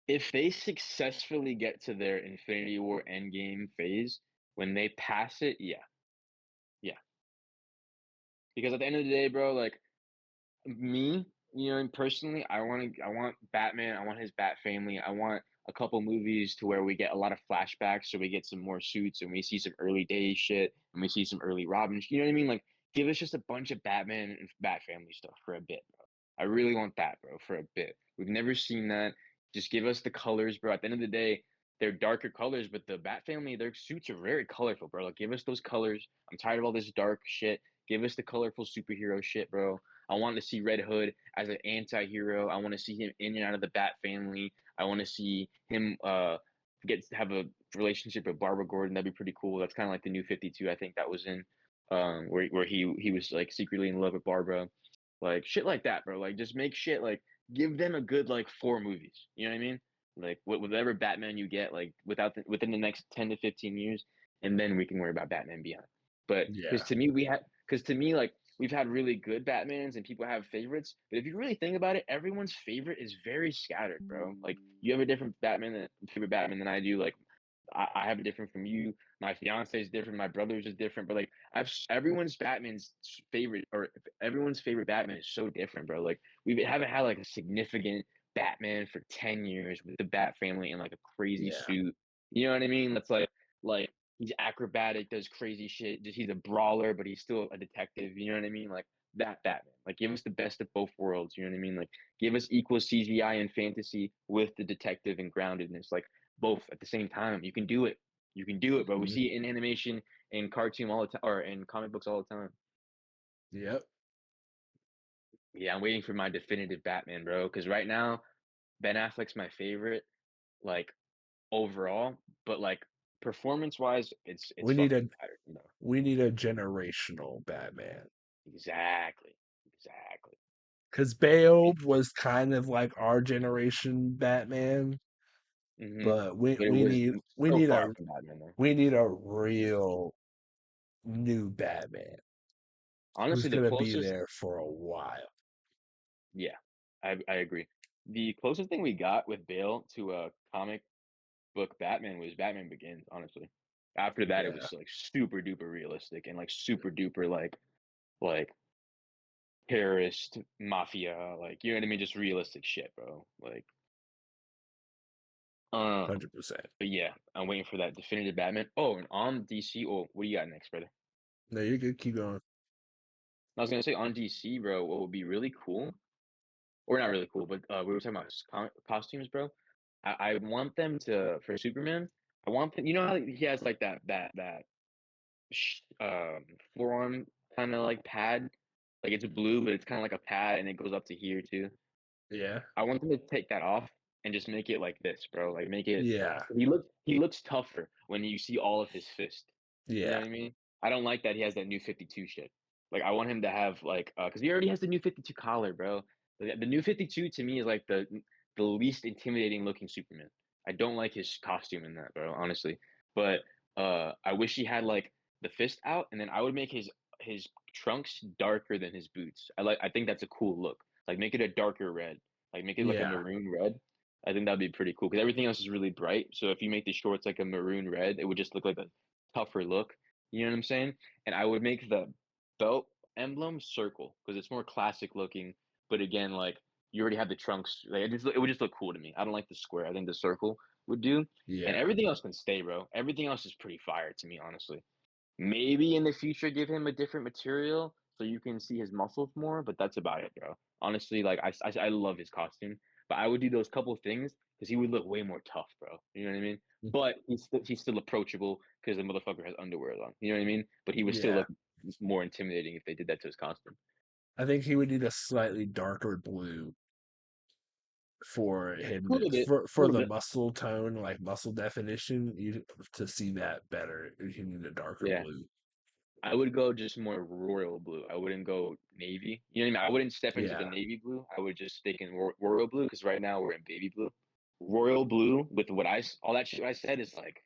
If they successfully get to their Infinity War Endgame phase, when they pass it, yeah, yeah. Because at the end of the day, bro, like me, you know, and personally, I want Batman, I want his Bat family, I want a couple movies to where we get a lot of flashbacks, so we get some more suits and we see some early day shit and we see some early Robin. You know what I mean? Like, give us just a bunch of Batman and Bat family stuff for a bit, bro. I really want that, bro, for a bit. We've never seen that. Just give us the colors, bro. At the end of the day, they're darker colors, but the Bat family, their suits are very colorful, bro. Like, give us those colors. I'm tired of all this dark shit. Give us the colorful superhero shit, bro. I want to see Red Hood as an anti-hero. I want to see him in and out of the Bat family. I want to see him have a relationship with Barbara Gordon. That'd be pretty cool. That's kind of like the New 52. I think that was in where he was like secretly in love with Barbara, like shit like that, bro. Like just make shit like give them a good like 4 movies. You know what I mean? Like whatever Batman you get, like within the next 10 to 15 years, and then we can worry about Batman Beyond. But Yeah. because to me like we've had really good Batmans and people have favorites, but if you really think about it, everyone's favorite is very scattered, bro. Like you have a different favorite Batman than I do. Like I have it different from you. My fiance is different. My brother's is different. But like, everyone's Batman's favorite, or everyone's favorite Batman is so different, bro. Like, we haven't had like a significant Batman for 10 years with the Bat family in like a crazy Yeah. suit. You know what I mean? That's like he's acrobatic, does crazy shit. Just he's a brawler, but he's still a detective. You know what I mean? Like that Batman. Like, give us the best of both worlds. You know what I mean? Like, give us equal CGI and fantasy with the detective and groundedness. Like, both at the same time. You can do it. You can do it, bro. We Mhm. see it in animation, in cartoon all the time, or in comic books all the time. Yep. Yeah, I'm waiting for my definitive Batman, bro. Because right now, Ben Affleck's my favorite, like overall, but like performance wise, it's We need a fucking better, you know. we need a generational Batman. Exactly, exactly. Because Bale was kind of like our generation Batman, Hmm. but we But it we was need we so need far a from Batman, though. we need a real new Batman who's Honestly, the gonna be closest, there for a while. yeah, I agree. The closest thing we got with Bale to a comic book Batman was Batman Begins, honestly. After that, it Yeah, was like super duper realistic and like super duper like terrorist mafia, like you know what I mean, just realistic shit, bro. Like, 100%. but yeah, I'm waiting for that definitive Batman. Oh, and on DC, oh, what do you got next, brother? No, you're good. Keep going. I was gonna say on DC, bro. What would be really cool, or not really cool, but we were talking about costumes, bro. I want them to for Superman. I want them. You know how he has like that forearm kind of like pad. Like it's blue, but it's kind of like a pad, and it goes up to here too. Yeah, I want them to take that off and just make it like this, bro. Like make it. yeah, He looks tougher when you see all of his fist. You know yeah, what I mean? I don't like that he has that new 52 shit. Like I want him to have like because he already has the new 52 collar, bro. The new 52 to me is like the least intimidating looking Superman. I don't like his costume in that, bro, honestly. But I wish he had like the fist out, and then I would make his trunks darker than his boots. I think that's a cool look. Like make it a darker red. Like make it like a yeah, maroon red. I think that'd be pretty cool because everything else is really bright. So if you make the shorts like a maroon red, it would just look like a tougher look. You know what I'm saying? And I would make the belt emblem circle because it's more classic looking. But again, like you already have the trunks. Like it would just look cool to me. I don't like the square. I think the circle would do. And yeah, everything else can stay, bro. Everything else is pretty fire to me, honestly. Maybe in the future give him a different material so you can see his muscles more, but that's about it, bro. Honestly, like I love his costume, but I would do those couple things because he would look way more tough, bro. You know what I mean? But he's still approachable because the motherfucker has underwear on. You know what I mean? But he would still yeah. look more intimidating if they did that to his costume. I think he would need a slightly darker blue for A him little bit, a for little the bit. muscle tone, like muscle definition. You to see that better, you need a darker Yeah. blue. I would go just more royal blue. I wouldn't go navy. You know what I mean? I wouldn't step into the Yeah, navy blue. I would just stick in royal blue because right now we're in baby blue. Royal blue with all that shit I said is like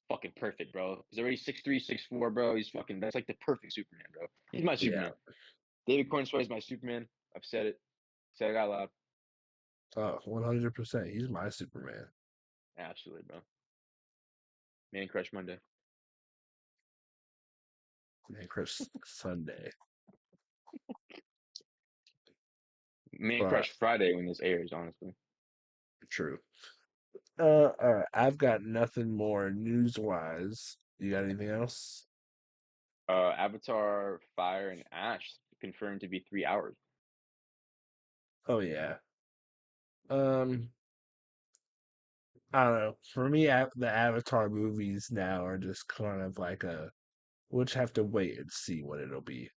fucking perfect, bro. He's already 6'3", 6'4", bro. He's fucking that's like the perfect Superman, bro. He's my yeah. Superman. David Cornswell is my Superman. I've said it. Said it out loud. Oh, 100%. He's my Superman. Absolutely, bro. Man Crush Monday. And Chris Sunday. Man But Crush Friday when this airs, honestly. true. All right. I've got nothing more news wise. You got anything else? Avatar Fire and Ash confirmed to be 3 hours. Oh yeah. Um, I don't know. For me, the Avatar movies now are just kind of like a. We'll just have to wait and see what it'll be.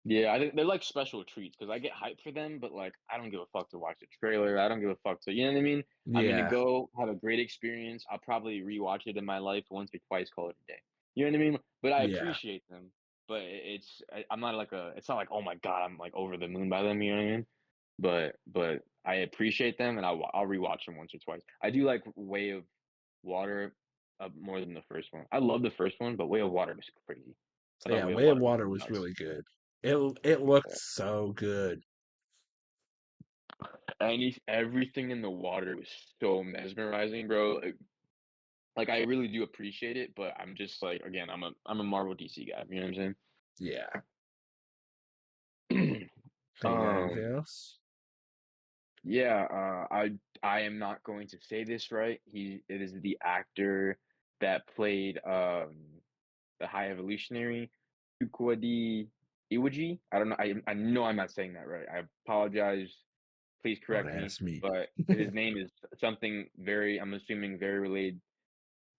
Yeah, I think they're like special treats because I get hyped for them, but like I don't give a fuck to watch the trailer. I don't give a fuck to, you know what I mean? I'm gonna Yeah, go have a great experience. I'll probably rewatch it in my life once or twice, call it a day. You know what I mean? But I yeah, appreciate them. But I'm not like it's not like oh my God, I'm like over the moon by them. You know what I mean? But I appreciate them and I'll rewatch them once or twice. I do like Way of Water more than the first one. I love the first one, but Way of Water was crazy. I thought yeah. Way of Way of Water was Water was nuts. really good. It looked so good. Everything in the water was so mesmerizing, bro. Like, Like I really do appreciate it, but I'm just like again, I'm a Marvel DC guy. You know what I'm Yeah. saying? Think you got anything else? Yeah, I am not going to say this right. It is the actor that played the High Evolutionary, Chukwudi Iwuji. I don't know. I know I'm not saying that right. I apologize. Please Don't correct me. ask me. But his name is something very. I'm assuming very related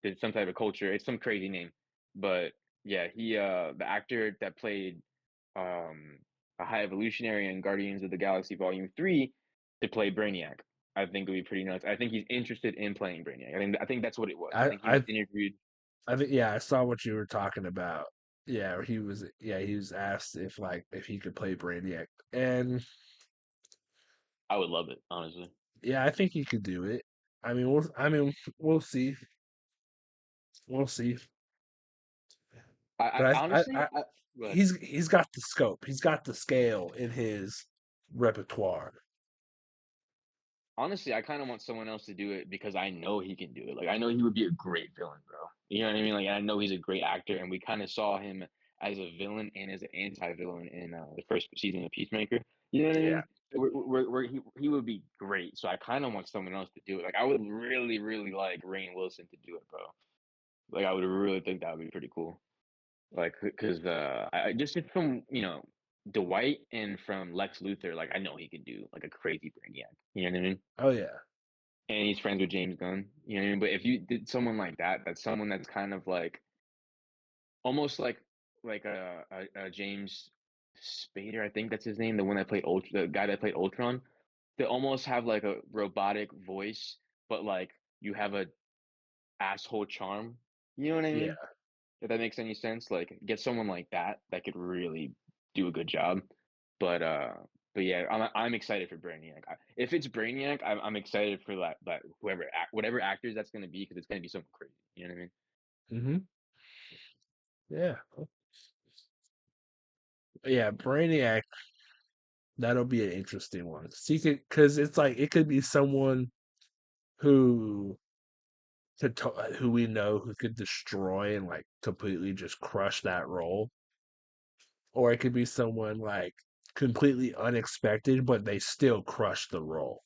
to some type of culture. It's some crazy name, but yeah, the actor that played um a High Evolutionary in Guardians of the Galaxy Volume 3 to play Brainiac. I think it would be pretty nuts. I think he's interested in playing Brainiac. I think that's what it was. I I think he was I interviewed. I think yeah, I saw what you were talking about. He was asked if like if he could play Brainiac. And I would love it, honestly. yeah, I think he could do it. We'll see. We'll see. I But honestly, go ahead. he's got the scope. He's got the scale in his repertoire. Honestly, I kind of want someone else to do it because I know he can do it. Like I know he would be a great villain, bro. You know what I mean? Like I know he's a great actor, and we kind of saw him as a villain and as an anti-villain in the first season of Peacemaker. You know what I Yeah. mean? So he would be great. So I kind of want someone else to do it. Like I would really, really like Rainn Wilson to do it, bro. Like I would really think that would be pretty cool. Like because just from Dwight and from Lex Luthor, like I know he could do like a crazy Brainiac. You know what I mean? Oh yeah. And he's friends with James Gunn. You know what I mean? But if you did someone like that, that's someone that's kind of like almost like a James Spader, I think that's his name, the one that played Ultron, the guy that played Ultron. They almost have like a robotic voice, but like you have a asshole charm. You know what I Yeah. mean? If that makes any sense, like get someone like that could really do a good job. But uh, but yeah, I'm excited for Brainiac. If it's Brainiac, I'm excited for that whatever actors that's gonna be because it's gonna be something crazy. You know what I mean? Hmm. Yeah. Yeah, Brainiac, that'll be an interesting one. See, because it's like it could be someone who who we know who could destroy and like completely just crush that role, or it could be someone like completely unexpected, but they still crush the role.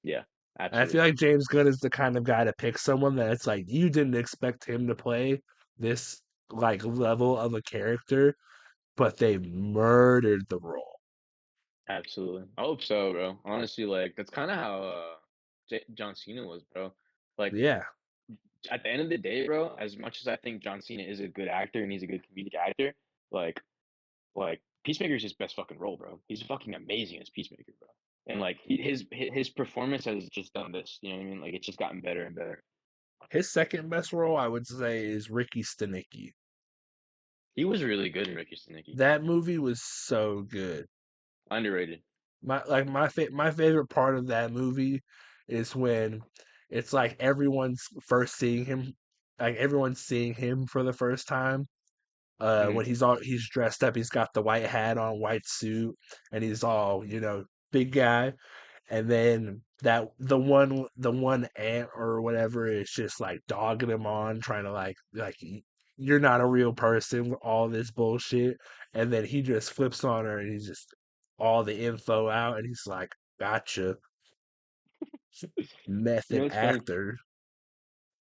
Yeah, And I feel absolutely, like James Gunn is the kind of guy to pick someone that it's like you didn't expect him to play this like level of a character, but they murdered the role. absolutely. I hope so, bro. Honestly, like that's kind of how John Cena was, bro. Like Yeah, at the end of the day, bro. As much as I think John Cena is a good actor and he's a good comedic actor, like Peacemaker is his best fucking role, bro. He's fucking amazing as Peacemaker, bro. And like his performance has just done this. You know what I mean? Like it's just gotten better and better. his second best role I would say is Ricky Stenicki. He was really good in Ricky Stenicki. That movie was so good. Underrated. My favorite part of that movie is when it's like everyone's seeing him for the first time. Hmm. When he's dressed up, he's got the white hat on, white suit, and he's all big guy. And then the one ant or whatever is just like dogging him on, trying to you're not a real person, all this bullshit. And then he just flips on her and he's just all the info out and he's like, gotcha, You know method what's funny? actor.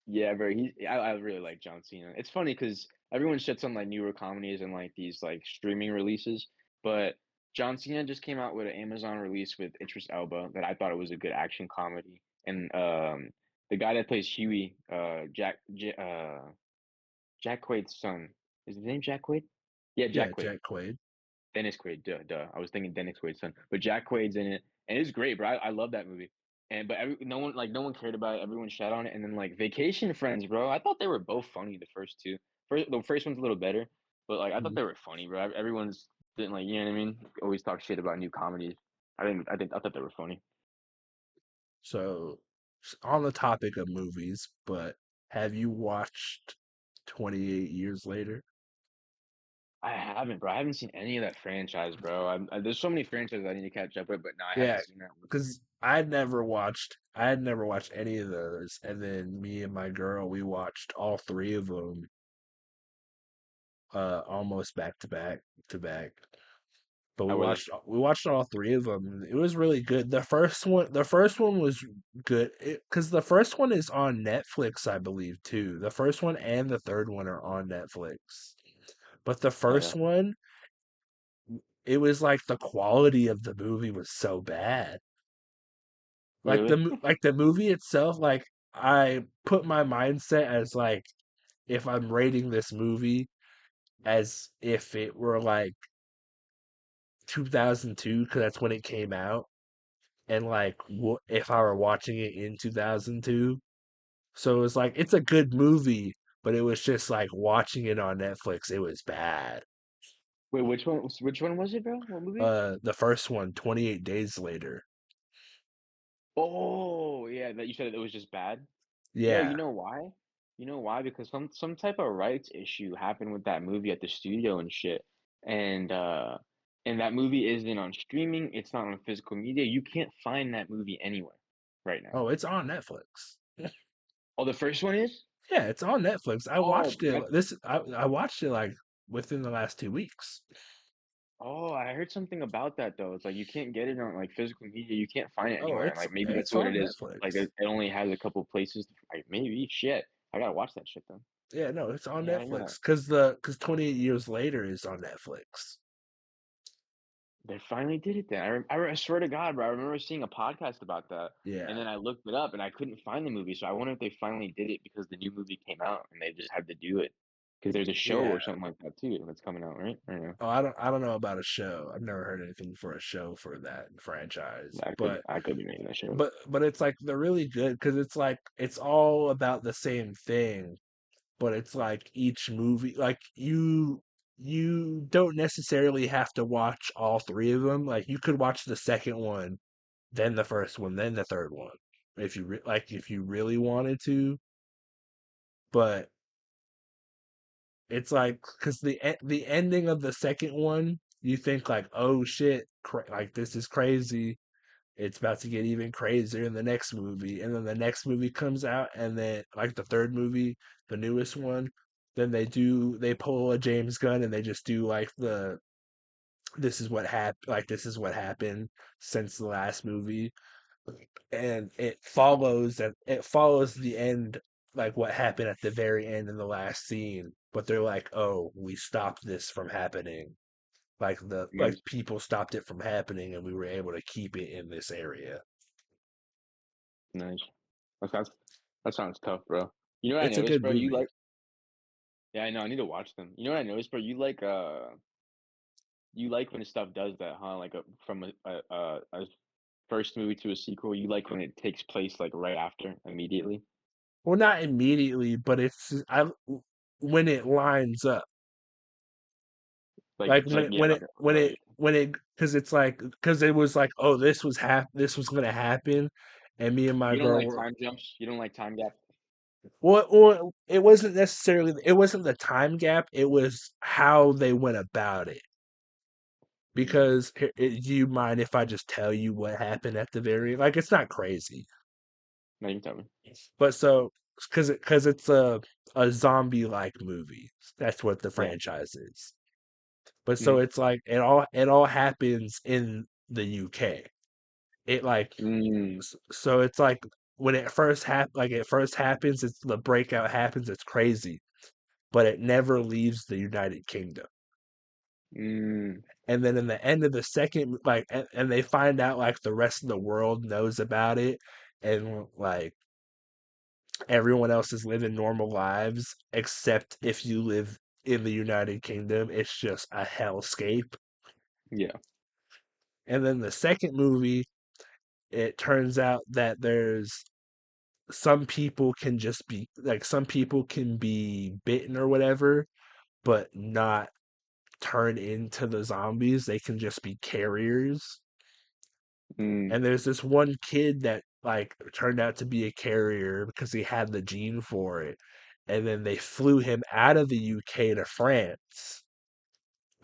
Yeah, bro. I really like John Cena. It's funny because everyone shits on like newer comedies and like these like streaming releases, but John Cena just came out with an Amazon release with Idris Elba that I thought it was a good action comedy, and the guy that plays Huey, Jack Quaid's son, is his name Jack Quaid? Yeah, Yeah, Jack Quaid. Jack Quaid. Dennis Quaid, duh. I was thinking Dennis Quaid's son, but Jack Quaid's in it, and it's great, bro. I love that movie. And but no one cared about it. Everyone shat on it, and then like Vacation Friends, bro. I thought they were both funny. The first two, the first one's a little better, but like I thought Mhm. they were funny, bro. Everyone's didn't like, you know what I mean? Always talk shit about new comedies. I thought they were funny. So, on the topic of movies, but have you watched 28 Years Later? I haven't, bro. I haven't seen any of that franchise, bro. There's so many franchises I need to catch up with, but no, I haven't Yeah, seen that one. because I had never watched any of those, and then me and my girl we watched all three of them, almost back to back. But How were they? we watched all three of them. It was really good. The first one was good because the first one is on Netflix, I believe, too. The first one and the third one are on Netflix. But the Oh first yeah, one, it was like the quality of the movie was so bad. really? Like the movie itself, like I put my mindset as like if I'm rating this movie as if it were like 2002 because that's when it came out, and like if I were watching it in 2002. So it was like it's a good movie, but it was just like watching it on Netflix, it was bad. Wait, which one? Which one was it, bro? What movie? The first one, 28 Days Later. Oh yeah, that you said it was just bad. Yo, you Yeah. know why? You know why? Because some type of rights issue happened with that movie at the studio and shit. And uh and that movie isn't on streaming, it's not on physical media. You can't find that movie anywhere right now. Oh, it's on Netflix. Oh, the first one is? Yeah, it's on Netflix. Oh, that I watched it like within the last 2 weeks. oh, I heard something about that though. It's like you can't get it on like physical media. You can't find it Oh, anywhere. And like maybe that's it's what it on is. Like Netflix. it only has a couple places. Like maybe shit. I gotta watch that shit then. Yeah, no, it's on Yeah, I know. Netflix because 28 Years Later is on Netflix. They finally did it then. I swear to God, bro. I remember seeing a podcast about that, and Yeah, then I looked it up, and I couldn't find the movie. So I wonder if they finally did it because the new movie came out, and they just had to do it because there's a show yeah. or something like that too that's coming out, right? I don't know. Oh, I don't know about a show. I've never heard anything for a show for that franchise. I could be making that shit up. But it's like they're really good because it's like it's all about the same thing, but it's like each movie like you don't necessarily have to watch all three of them. Like you could watch the second one, then the first one, then the third one if you really wanted to. But it's like because the ending of the second one, you think like, oh shit, like this is crazy. It's about to get even crazier in the next movie, and then the next movie comes out, and then like the third movie, the newest one, then they pull a James Gunn and they just do like this is what happened since the last movie, and it follows the end like what happened at the very end in the last scene, but they're like, oh, we stopped this from happening. Like Nice, people stopped it from happening, and we were able to keep it in this area. nice. That that sounds tough, bro. You know what I It's a noticed, good bro? You movie. like, yeah, I know. I need to watch them. You know what I noticed, bro? You like when stuff does that, huh? Like from a first movie to a sequel. You like when it takes place like right after, immediately. Well, not immediately, but it's I when it lines up. Like Like yeah, okay, right. when it because it's like because it was like, oh, this was gonna happen, and me and my You don't girl like were time jumps. You don't like time gap. it wasn't necessarily it wasn't the time gap, it was how they went about it. Mm. Because do you mind if I just tell you what happened at the very like it's not crazy, No, you can tell me. but so because it's a zombie like movie. That's what the Yeah. franchise is. But so Mm. it's like it all happens in the UK. It like Mm. so it's like when it first happens, it's the breakout happens, it's crazy, but it never leaves the United Kingdom. Mm. And then in the end of the second like and they find out like the rest of the world knows about it, and like everyone else is living normal lives except if you live in the United Kingdom, it's just a hellscape. Yeah. And then the second movie, it turns out that some people can be bitten or whatever, but not turn into the zombies. They can just be carriers. Mm. And there's this one kid that like turned out to be a carrier because he had the gene for it. And then they flew him out of the UK to France.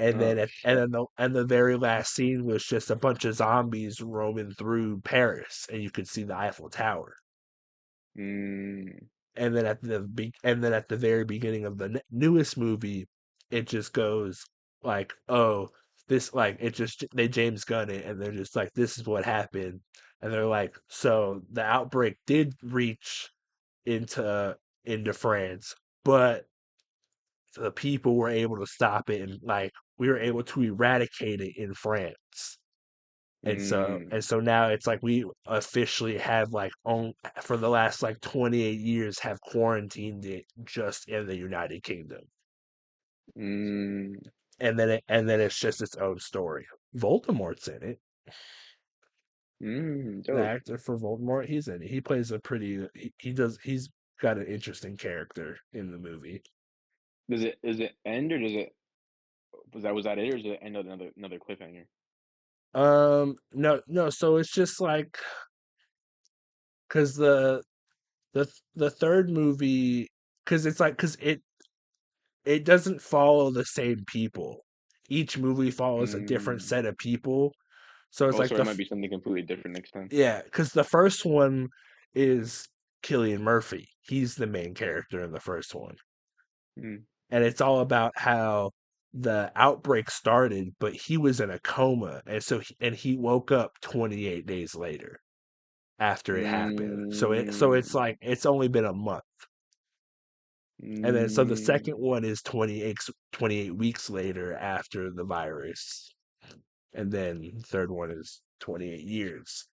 And then Oh shit. the very last scene was just a bunch of zombies roaming through Paris, and you could see the Eiffel Tower. Mm, And then at the very beginning of the newest movie, it just goes like, oh, this like it just they James Gunn it, and they're just like, this is what happened, and they're like, so the outbreak did reach into France, but the people were able to stop it, and like we were able to eradicate it in France. mm, And so now it's like we officially have like on for the last like 28 years have quarantined it just in the United Kingdom. mm, And then it's just its own story. Voldemort's in it. The dope. actor for Voldemort, he's in it. He plays a pretty he's got an interesting character in the movie. Does it end or does it was that it or does it end on another cliffhanger? No, so it's just like cuz the third movie cuz it's like cuz it doesn't follow the same people. Each movie follows a different Mm. set of people. So it's like Also, it might be something completely different next time. yeah, because the first one is Killian Murphy. He's the main character in the first one. Mm. And it's all about how the outbreak started, but he was in a coma. And he woke up 28 days later after it happened. So it's Mm. like it's only been a month. And then so the Mm. second one is 28 weeks later after the virus. And then the third one is 28 years.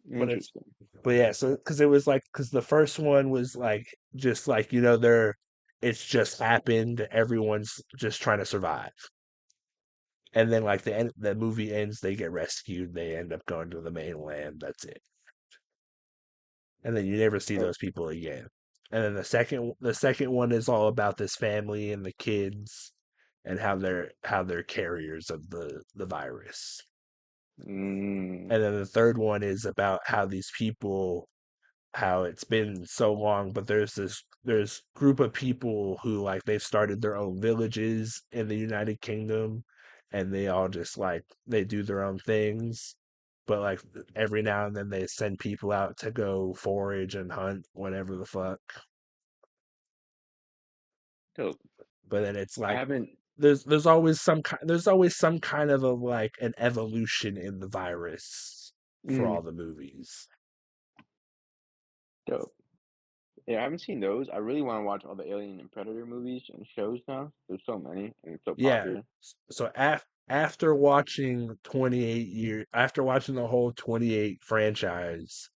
But it's Interesting. but yeah, so because it was like because the first one was like just like they're it's just happened. Everyone's just trying to survive. And then like the movie ends, they get rescued. They end up going to the mainland. That's it. And then you never see Oh. those people again. And then the second one is all about this family and the kids and how they're carriers of the virus. Mm. And then the third one is about how these people how it's been so long, but there's group of people who like they've started their own villages in the United Kingdom and they all just like they do their own things. But like every now and then they send people out to go forage and hunt, whatever the fuck. Dope. But then it's I like haven't. there's always some kind of a like an evolution in the virus for Mm. all the movies. Dope. Yeah, I haven't seen those. I really want to watch all the Alien and Predator movies and shows now. There's so many and it's so Yeah. popular. So after watching 28 years, after watching the whole 28 franchise,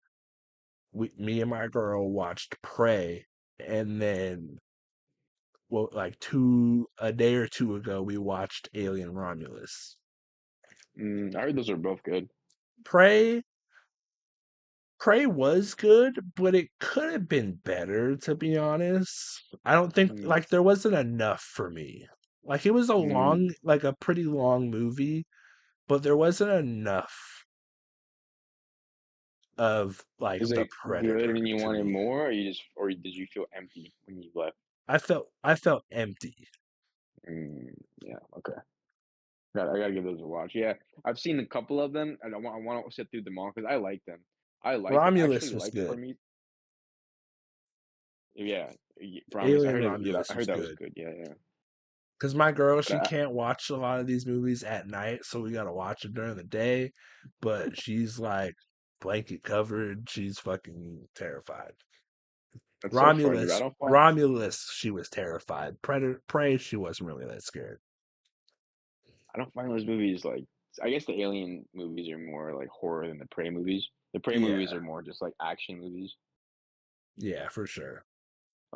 me and my girl watched Prey, and then well, like a day or two ago, we watched Alien Romulus. I heard those are both good. Prey, Prey was good, but it could have been better, to be honest. I don't think Mm. like there wasn't enough for me. Like it was Mm. like a pretty long movie, but there wasn't enough of like Is the it good predator and you to wanted me. more, or did you feel empty when you left? I felt empty. Yeah, okay. I gotta give those a watch. Yeah, I've seen a couple of them, and I want to sit through them all because I like them. Actually Romulus was liked good. Prometheus. Yeah, Promise. Alien I Romulus was heard that was good. good. Yeah, yeah. Cause my girl, But she can't watch a lot of these movies at night, so we gotta watch it during the day. But she's like blanket covered. She's fucking terrified. that's so funny. But Romulus, she was terrified. Prey, she wasn't really that scared. I don't find those movies like. I guess the Alien movies are more like horror than the Prey movies. The Prey movies Yeah, are more just like action movies. yeah, for sure.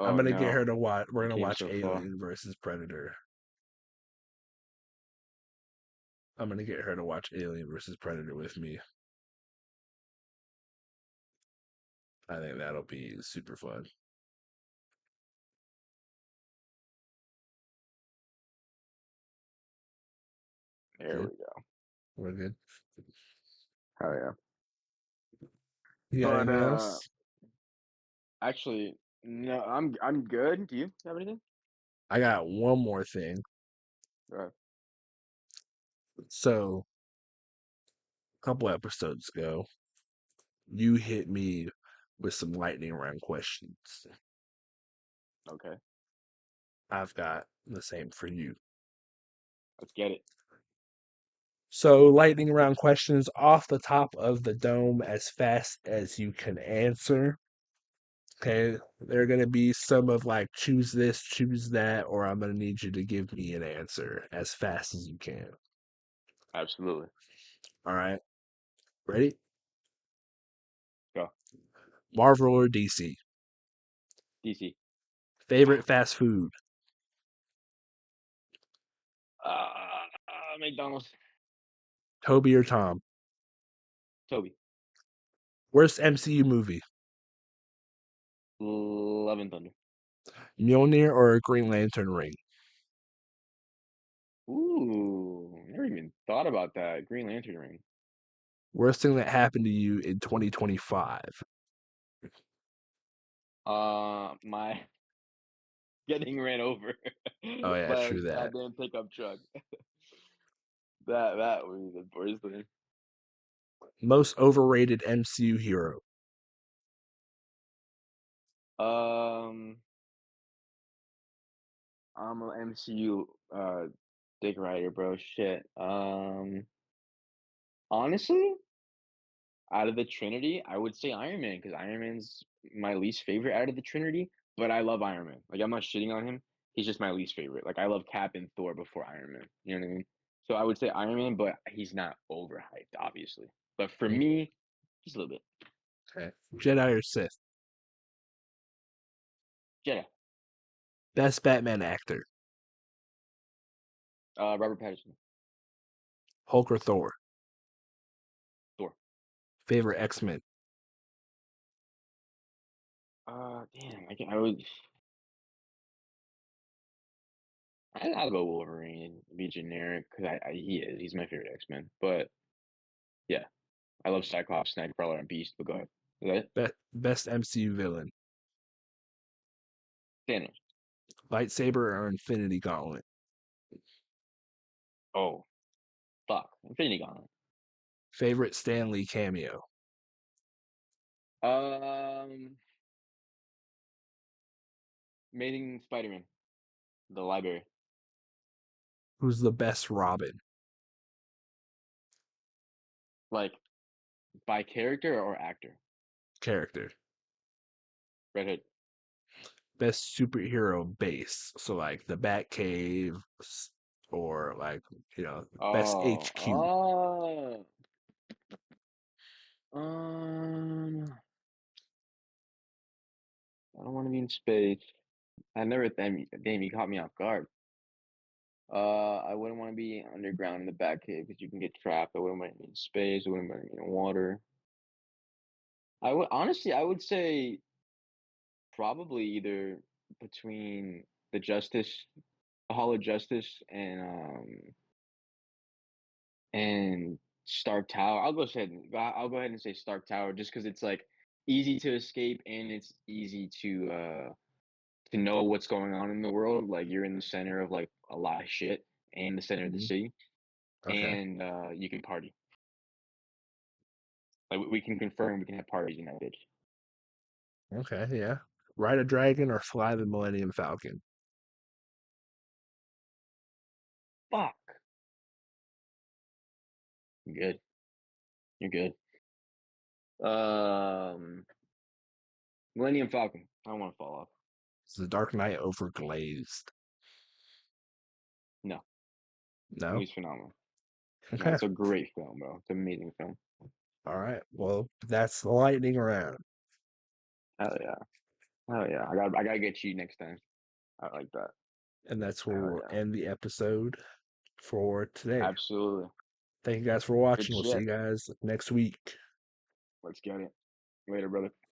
I'm Oh gonna get her no, to watch. We're we gonna came watch so far. Alien versus Predator. I'm gonna get her to watch Alien versus Predator with me. I think that'll be super fun. There Good. we go. We're good. Oh yeah. You got But anything else? actually, no, I'm good. Do you have anything? I got one more thing. Right. So, a couple episodes ago, you hit me with some lightning round questions. Okay. I've got the same for you. Let's get it. So, lightning round questions off the top of the dome as fast as you can answer. Okay, they're going to be some of like choose this, choose that, or I'm going to need you to give me an answer as fast as you can. Absolutely. All right, ready? Go. Marvel or DC? DC. Favorite fast food? McDonald's. Toby or Tom? Toby. Worst MCU movie? Love and Thunder. Mjolnir or Green Lantern ring? Ooh, never even thought about that. Green Lantern ring. Worst thing that happened to you in 2025? My getting ran over Oh yeah, by a true that. goddamn pickup truck. That was the worst thing. Most overrated MCU hero? Um, I'm a MCU dick rider, bro. Shit. Honestly, out of the Trinity, I would say Iron Man because Iron Man's my least favorite out of the Trinity. But I love Iron Man. Like I'm not shitting on him. He's just my least favorite. Like I love Cap and Thor before Iron Man. You know what I mean? So I would say Iron Man, but he's not overhyped, obviously. But for Mm, me, just a little bit. okay. Jedi or Sith? Jedi. Best Batman actor? Robert Pattinson. Hulk or Thor? Thor. Favorite X-Men? Damn. I would. I'll go Wolverine. Be generic because he's my favorite X Men. But yeah, I love Cyclops, Nightcrawler, and Beast. But go ahead. Is that it? Best MCU villain? Thanos. Lightsaber or Infinity Gauntlet? Oh fuck, Infinity Gauntlet. Favorite Stanley cameo? Um, Amazing Spider-Man. The library. Who's the best Robin Like by character or actor. character? Red Hood. Best superhero base? So like the Batcave or like, best Oh, HQ. I don't want to be in space. I never. Damn, you caught me off guard. I wouldn't want to be underground in the Batcave because you can get trapped. I wouldn't want to be in space. I wouldn't want to be in water. I would honestly, I would say probably either between the Justice, the Hall of Justice, and Stark Tower. I'll go ahead and say Stark Tower just because it's like easy to escape and it's easy to know what's going on in the world. Like you're in the center of like a lot of shit and the center of the Mhm. city, Okay. and you can party. Like we can confirm we can have parties in that bitch. Okay. Yeah. Ride a dragon or fly the Millennium Falcon? Fuck. You're good. You're good. Um, Millennium Falcon. I don't want to fall off. Is the Dark Knight over Glazed? No, No. movie's phenomenal. No, Okay. it's a great film, bro. It's an amazing film. All right. Well, that's the lightning round, Hell yeah. Hell yeah. I gotta get you next time. I like that. and that's where Hell we'll yeah. end the episode for today. Absolutely. Thank you guys for Good watching. We'll see shit. you guys next week. Let's get it. Later, brother.